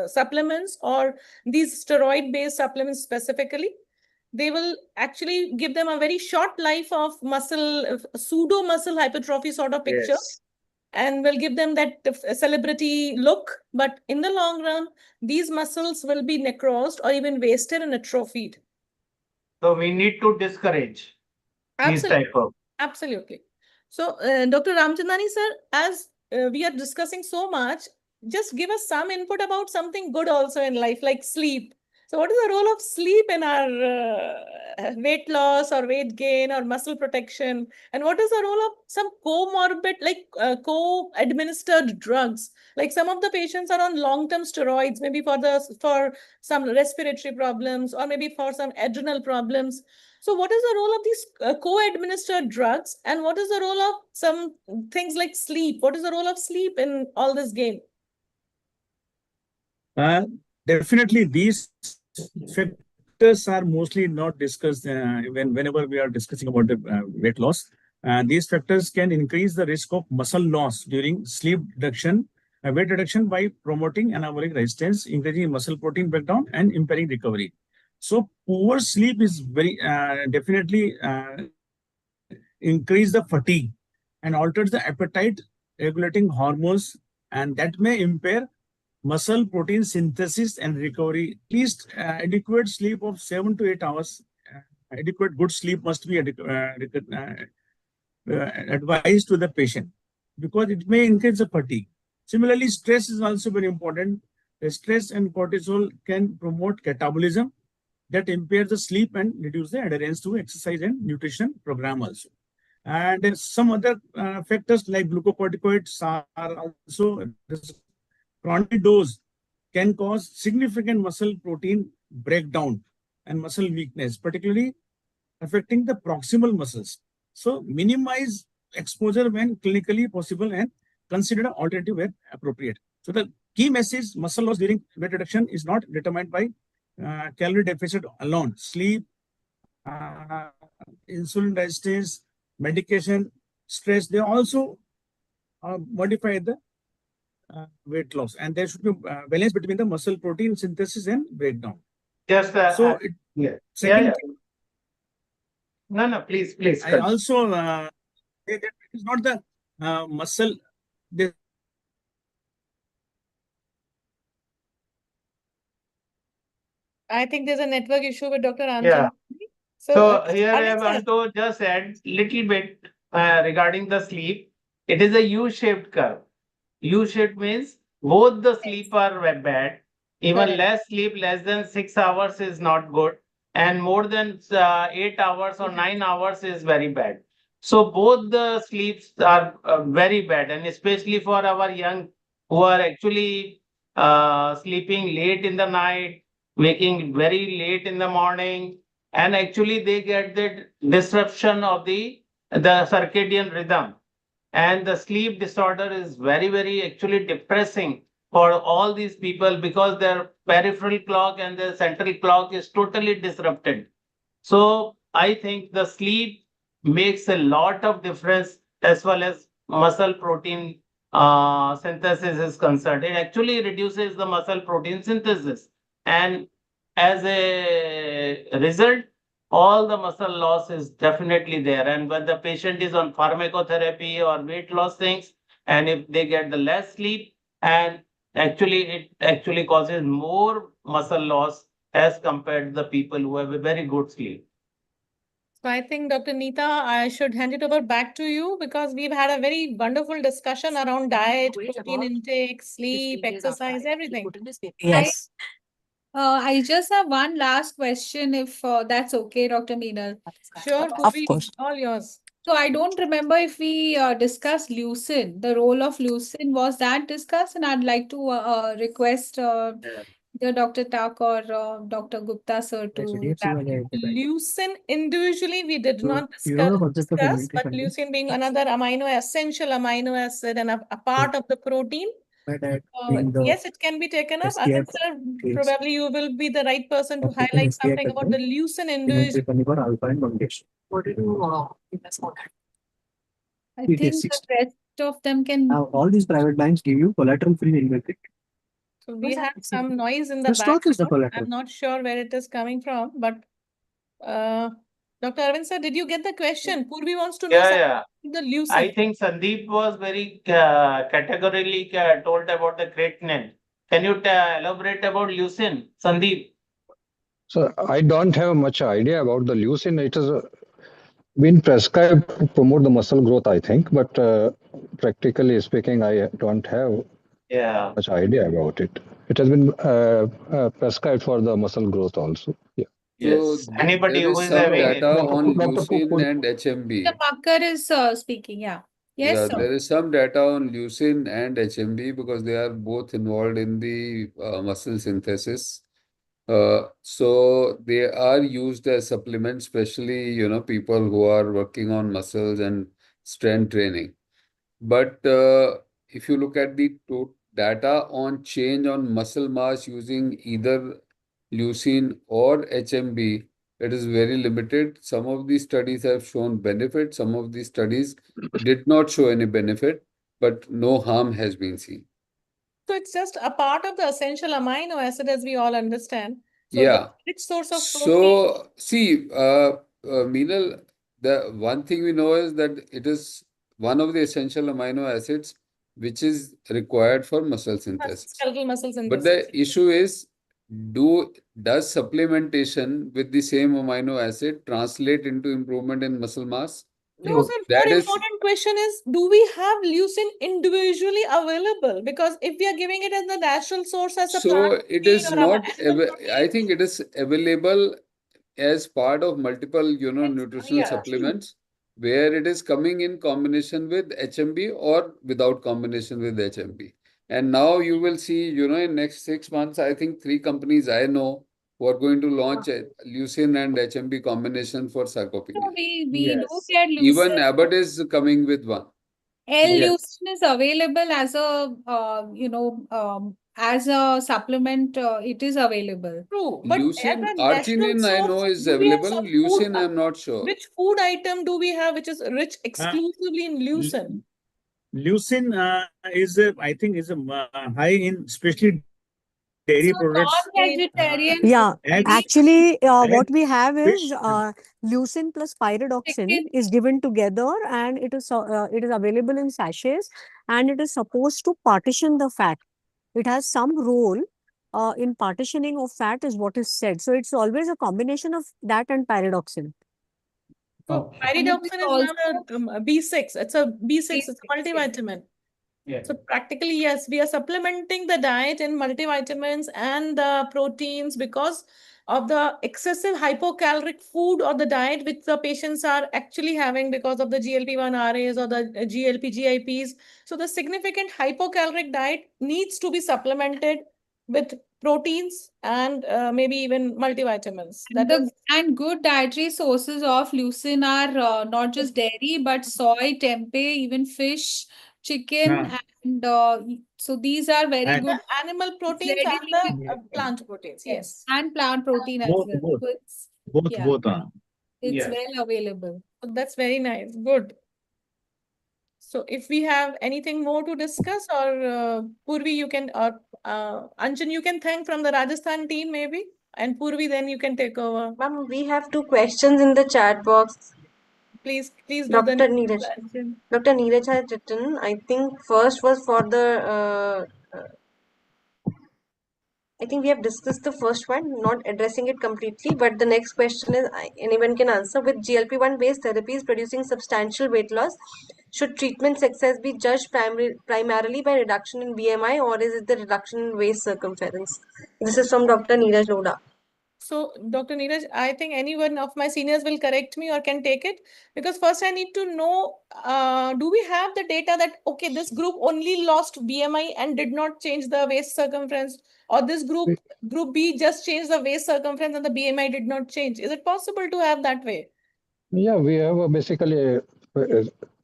E: supplements or these steroid-based supplements specifically. They will actually give them a very short life of muscle, pseudo muscle hypertrophy sort of picture.
D: Yes.
E: And will give them that celebrity look. But in the long run, these muscles will be necrosed or even wasted and atrophied.
D: So we need to discourage these type of.
E: Absolutely. So, Dr. Ramchandani sir, as we are discussing so much, just give us some input about something good also in life, like sleep. So what is the role of sleep in our weight loss or weight gain or muscle protection? And what is the role of some comorbid, like co-administered drugs? Like some of the patients are on long-term steroids, maybe for some respiratory problems or maybe for some adrenal problems. So what is the role of these co-administered drugs? And what is the role of some things like sleep? What is the role of sleep in all this game?
G: Definitely, these factors are mostly not discussed whenever we are discussing about the weight loss. These factors can increase the risk of muscle loss during sleep reduction, weight reduction by promoting anabolic resistance, increasing muscle protein breakdown, and impairing recovery. So poor sleep is very definitely increase the fatigue and alters the appetite regulating hormones, and that may impair muscle protein synthesis and recovery. At least adequate sleep of 7 to 8 hours. Adequate good sleep must be advised to the patient because it may increase the fatigue. Similarly, stress is also very important. The stress and cortisol can promote catabolism that impairs the sleep and reduce the adherence to exercise and nutrition program also. And some other factors like glucocorticoids are also chronic dose can cause significant muscle protein breakdown and muscle weakness, particularly affecting the proximal muscles. So minimize exposure when clinically possible and consider an alternative where appropriate. So the key message, muscle loss during weight reduction is not determined by calorie deficit alone. Sleep, insulin resistance, medication, stress, they also modify the weight loss, and there should be balance between the muscle protein synthesis and breakdown.
D: Yes,
G: So second,
D: no, please.
G: I also say that it is not the muscle.
E: I think there's a network issue with Dr. Anjan.
D: Yeah. So here I
E: Arvind
D: want
E: sir.
D: to just add little bit regarding the sleep. It is a U-shaped curve. U-shaped means both the sleep are bad. Even
E: Correct.
D: less sleep, less than 6 hours is not good. And more than 8 hours or 9 hours is very bad. So both the sleeps are very bad. And especially for our young who are actually sleeping late in the night, waking very late in the morning, and actually they get the disruption of the circadian rhythm, and the sleep disorder is very actually depressing for all these people because their peripheral clock and their central clock is totally disrupted. So I think the sleep makes a lot of difference as well as muscle protein synthesis is concerned. It actually reduces the muscle protein synthesis, and as a result, all the muscle loss is definitely there. And when the patient is on pharmacotherapy or weight loss things, and if they get the less sleep, and it actually causes more muscle loss as compared to the people who have a very good sleep.
E: So I think, Dr. Neeta, I should hand it over back to you because we've had a very wonderful discussion around diet, protein intake, sleep, exercise, everything.
B: Yes.
H: I just have one last question, if that's okay, Dr. Meenal.
E: Sure,
B: Of
E: Purvi,
B: course.
E: all yours.
H: So I don't remember if we discussed leucine. The role of leucine, was that discussed? And I'd like to request either Dr. Tak or Dr. Gupta sir to wrap it.
E: Leucine individually we did not discuss, but leucine being another essential amino acid and a part of the protein. Yes, it can be taken up. I think, sir, probably you will be the right person to highlight something about the leucine individually.
H: I think the rest of them can.
I: All these private banks give you collateral-free investment.
E: So we have some noise in the
I: The stock is the
E: background.
I: collateral.
E: I'm not sure where it is coming from, but Dr. Arvind sir, did you get the question? Purvi wants to know something about the leucine.
D: I think Sandeep was very categorically told about the creatinine. Can you elaborate about leucine, Sandeep?
F: So I don't have much idea about the leucine. It has been prescribed to promote the muscle growth, I think, but practically speaking, I don't have
D: Yeah.
F: much idea about it. it has been prescribed for the muscle growth also. Yeah.
A: So
D: Yes. Anybody
A: there
D: who
A: is
D: is
A: some
D: having
A: data
D: it.
A: on
F: Dr.
A: leucine and
H: The
A: HMB.
H: Makkar is speaking. Yeah. Yes,
A: Yeah,
H: sir.
A: there is some data on leucine and HMB because they are both involved in the muscle synthesis. So they are used as supplements, especially, people who are working on muscles and strength training. But if you look at the data on change on muscle mass using either leucine or HMB, it is very limited. Some of these studies have shown benefit, some of these studies did not show any benefit, but no harm has been seen.
E: So it's just a part of the essential amino acid, as we all understand. So the
A: Yeah.
E: rich source of protein.
A: So, see, Meenal, the one thing we know is that it is one of the essential amino acids which is required for muscle synthesis.
E: Skeletal muscle
A: But
E: synthesis.
A: the issue is, does supplementation with the same amino acid translate into improvement in muscle mass?
E: No, sir, more
A: That is,
E: important question is, do we have leucine individually available? Because if we are giving it as the natural source as a plant
A: so it
E: protein
A: is
E: or a
A: not,
E: animal protein,
A: I think it is available as part of multiple, nutritional
E: yeah.
A: supplements where it is coming in combination with HMB or without combination with HMB. And now you will see, in next 6 months, I think 3 companies I know who are going to launch a leucine and HMB combination for
H: So
A: sarcopenia.
H: we do
D: Yes.
H: get
A: Even
H: leucine.
A: Abbott is coming with one.
D: Yes.
H: L-leucine is available as a, as a supplement. It is available.
E: True, but as
A: Leucine,
E: a natural
A: arginine I know
E: source,
A: is
E: do we have
A: available.
E: some food?
A: Leucine I'm not sure.
E: Which food item do we have which is rich exclusively in leucine?
G: Leucine is, I think, is high in especially dairy
H: So
G: products.
H: non-vegetarians,
B: Yeah,
G: Eggs,
B: actually,
G: egg,
B: what we have is
G: fish.
B: leucine plus pyridoxine
H: chicken,
B: is given together, and it is available in sachets, and it is supposed to partition the fat. It has some role in partitioning of fat, is what is said. So it's always a combination of that and pyridoxine.
E: So
H: and it is
E: pyridoxine is
H: also
E: ma'am, a B6. It's a B6, it's a
H: B6, yes.
E: multivitamin.
D: Yeah.
E: So practically, yes, we are supplementing the diet in multivitamins and the proteins because of the excessive hypocaloric food or the diet which the patients are actually having because of the GLP-1 RAs or the GLP GIPs. So the significant hypocaloric diet needs to be supplemented with proteins and maybe even multivitamins. That is
H: And good dietary sources of leucine are not just dairy, but soy, tempeh, even fish, chicken,
G: Uh,
H: and so these are very
G: and
H: good.
E: animal proteins and
H: Readily,
E: the plant proteins. Yes.
H: and plant protein as
G: both,
H: well.
G: both,
H: So
G: both,
H: yeah,
G: both are.
H: it's
D: Yes.
H: well available.
E: So that's very nice. Good. So if we have anything more to discuss, or Purvi, you can, or Anjan, you can thank from the Rajasthan team maybe, and Purvi, then you can take over.
J: Ma'am, we have two questions in the chat box.
E: Please do the
J: Dr. Neeraj.
E: Anjan.
J: Dr. Neeraj has written, I think first was for the, I think we have discussed the first one, not addressing it completely, but the next question is anyone can answer. With GLP-1 based therapies producing substantial weight loss, should treatment success be judged primarily by reduction in BMI, or is it the reduction in waist circumference? This is from Dr. Neeraj Loda.
E: So, Dr. Neeraj, I think any one of my seniors will correct me or can take it, because first I need to know, do we have the data that, okay, this group only lost BMI and did not change the waist circumference, or this group B just changed the waist circumference and the BMI did not change? Is it possible to have that way?
F: Yeah, we have basically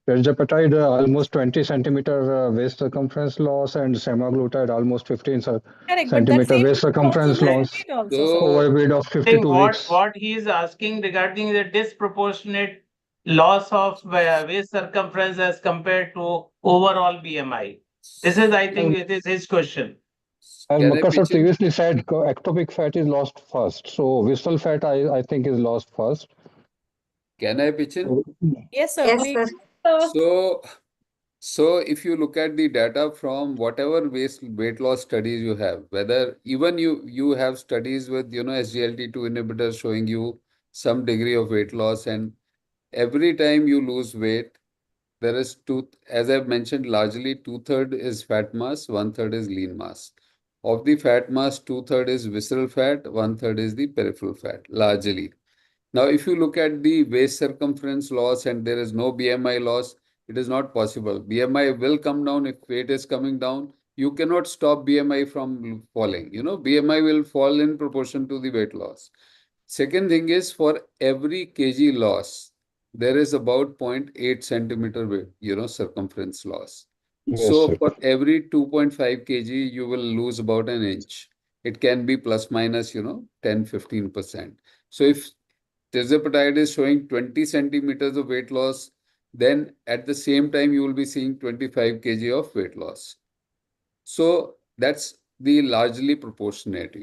F: tirzepatide almost 20 centimeter waist circumference loss, and semaglutide almost 15
E: Correct, but that
F: centimeter
E: same
F: waist
E: group also
F: circumference
E: lost
F: loss
E: weight also.
A: So,
F: over a period of
D: I
F: 52
D: think
F: weeks.
D: what he is asking regarding the disproportionate loss of waist circumference as compared to overall BMI. This is, I think, it is his question.
F: As
A: can I
F: Makkar sir
A: pitch in?
F: previously said, ectopic fat is lost first. So visceral fat, I think, is lost first.
A: Can I pitch in?
E: Yes, sir,
J: Yes,
E: please.
J: sir.
A: So, so if you look at the data from whatever weight loss studies you have, whether even you have studies with SGLT2 inhibitors showing you some degree of weight loss, and every time you lose weight, there is as I've mentioned, largely 2/3 is fat mass, 1/3 is lean mass. Of the fat mass, 2/3 is visceral fat, 1/3 is the peripheral fat, largely. Now, if you look at the waist circumference loss and there is no BMI loss, it is not possible. BMI will come down if weight is coming down. You cannot stop BMI from falling. BMI will fall in proportion to the weight loss. Second thing is, for every kg loss, there is about 0.8 centimeter weight, circumference loss.
F: Yes,
A: So
F: sir.
A: for every 2.5 kg, you will lose about an inch. It can be plus minus, 10, 15%. So if tirzepatide is showing 20 centimeters of weight loss, then at the same time, you will be seeing 25 kg of weight loss. So that's the largely proportionate.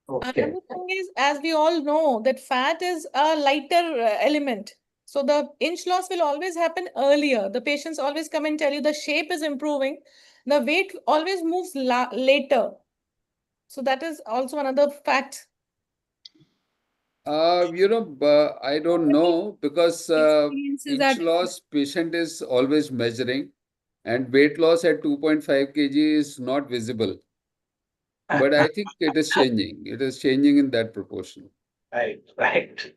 D: Okay.
E: Another thing is, as we all know, that fat is a lighter element. So the inch loss will always happen earlier. The patients always come and tell you the shape is improving. The weight always moves later. So that is also another fact.
A: I don't know because
H: Experiences
A: inch
H: are
A: loss patient is always measuring and weight loss at 2.5 kg is not visible. But I think it is changing. It is changing in that proportion.
D: Right, right.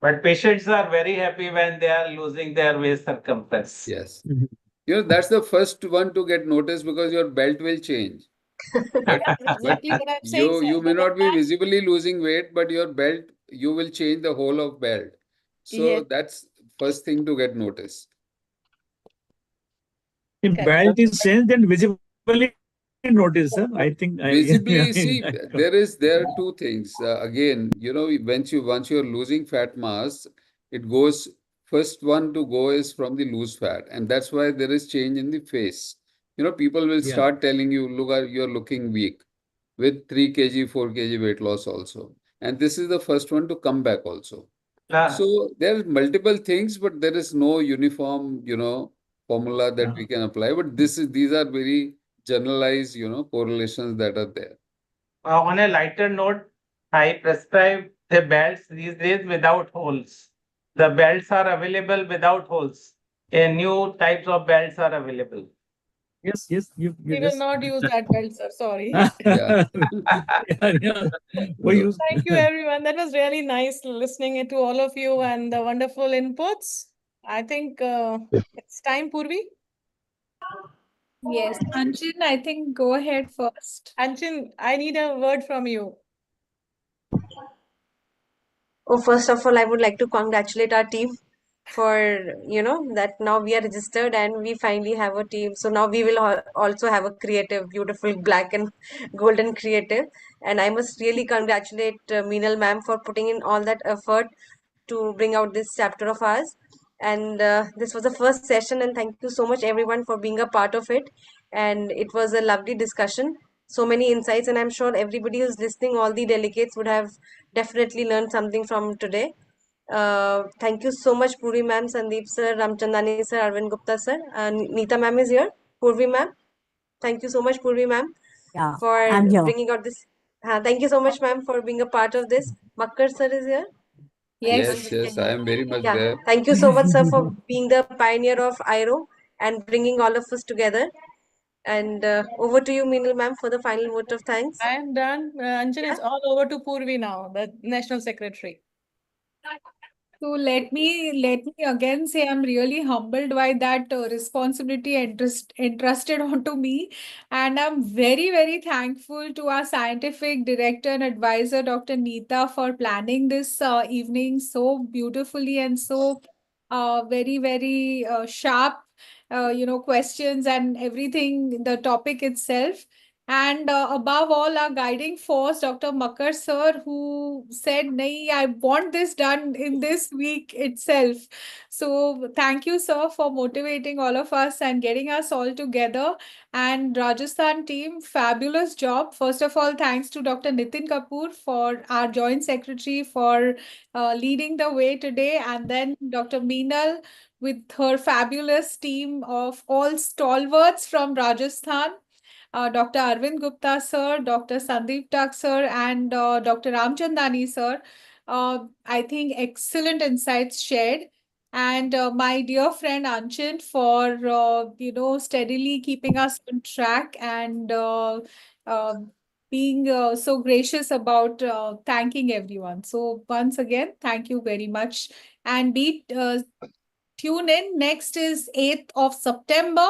D: But patients are very happy when they are losing their waist circumference.
A: Yes.
G: Mhm.
A: That's the first one to get noticed because your belt will change. But
E: That's exactly what I'm saying,
A: you
E: sir.
A: you may
E: But the
A: not be
E: fact,
A: visibly losing weight, but your belt, you will change the whole of belt. So
E: yes,
A: that's first thing to get noticed.
G: If
E: correct.
G: belt is changed, then visibly notice, sir. I think
A: Visibly, see,
G: I
A: there are two things. Again, once you're losing fat mass, it goes first one to go is from the loose fat, and that's why there is change in the face. People will
G: yeah.
A: start telling you, look, you're looking weak with 3 kg, 4 kg weight loss also. And this is the first one to come back also.
D: Ah,
A: So there are multiple things, but there is no uniform, formula that we can apply. But these are very generalized, correlations that are there.
D: on a lighter note, I prescribe the belts these days without holes. The belts are available without holes. A new types of belts are available.
G: Yes. You
E: We will
G: just.
E: not use that belt, sir. Sorry.
A: Yeah.
G: Yeah. We
A: So,
G: use.
E: Thank you, everyone. That was really nice listening to all of you and the wonderful inputs. I think it's time, Purvi.
H: yes. Anchin, I think go ahead first.
E: Anchin, I need a word from you.
J: Oh, first of all, I would like to congratulate our team for, that now we are registered and we finally have a team. So now we will also have a creative, beautiful black and golden creative. And I must really congratulate Meenal ma'am for putting in all that effort to bring out this chapter of ours. And this was the first session, and thank you so much, everyone, for being a part of it. And it was a lovely discussion, so many insights, and I'm sure everybody who's listening, all the delegates, would have definitely learned something from today. Thank you so much, Puri ma'am, Sandeep sir, Ramchandani sir, Arvind Gupta sir. Neeta ma'am is here. Purvi ma'am. Thank you so much, Purvi ma'am,
B: Yeah,
J: for
B: I'm here.
J: bringing out this. Thank you so much, ma'am, for being a part of this. Makkar sir is here.
H: Yes.
A: yes, I am very much
J: Yeah,
A: there.
J: thank you so much, sir, for being the pioneer of IRO and bringing all of us together. And over to you, Meenal ma'am, for the final vote of thanks.
E: I am done. Anchin,
J: Yeah.
E: it's all over to Purvi now, the National Secretary.
H: So let me again say I'm really humbled by that responsibility entrusted onto me, and I'm very thankful to our scientific director and advisor Dr. Neeta for planning this evening so beautifully and so very sharp questions and everything, the topic itself. And above all, our guiding force, Dr. Makar sir, who said, "Nahi, I want this done in this week itself." So thank you, sir, for motivating all of us and getting us all together. And Rajasthan team, fabulous job. First of all, thanks to Dr. Nitin Kapoor, for our joint secretary, for leading the way today, and then Dr. Meenal with her fabulous team of all stalwarts from Rajasthan. Dr. Arvind Gupta sir, Dr. Sandeep Tak sir, and Dr. Ramchandani sir. I think excellent insights shared. and my dear friend Anchin for steadily keeping us on track and uh, being so gracious about thanking everyone. So once again, thank you very much, and tune in. Next is 8th of September.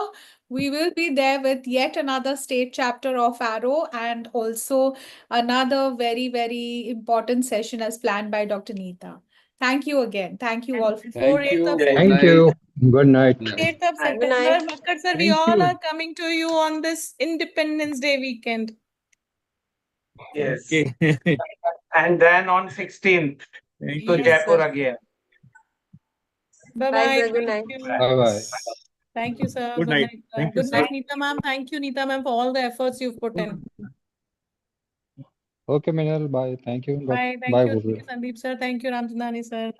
H: We will be there with yet another state chapter of AIAARO and also another very, very important session as planned by Dr. Neeta. Thank you again. Thank you all.
E: Before
A: Thank
E: 8th
A: you.
E: of
A: Good
F: Thank
A: night.
F: you. Good night.
A: Yeah.
E: 8th of
J: Good
E: September,
J: night.
E: Makkar sir, we
F: Thank
E: all
F: you.
E: are coming to you on this Independence Day weekend.
D: Yes.
G: Okay.
D: And then on 16th
G: Thank
D: to
E: Yes,
D: Jaipur
J: sir.
D: again.
J: Bye,
E: Bye-bye.
J: sir. Good
E: Thank
J: night.
E: you.
F: Bye-bye.
E: Thank you, sir.
G: Good
E: Good
G: night.
E: night.
G: Thank you,
E: Good
G: sir.
E: night, Neeta ma'am. Thank you, Neeta ma'am, for all the efforts you've put in.
F: Okay, Minal. Bye. Thank you.
E: Bye. Thank
F: Bye,
E: you. Thank
F: Bhuvi.
E: you, Sandeep sir. Thank you, Ramchandani sir.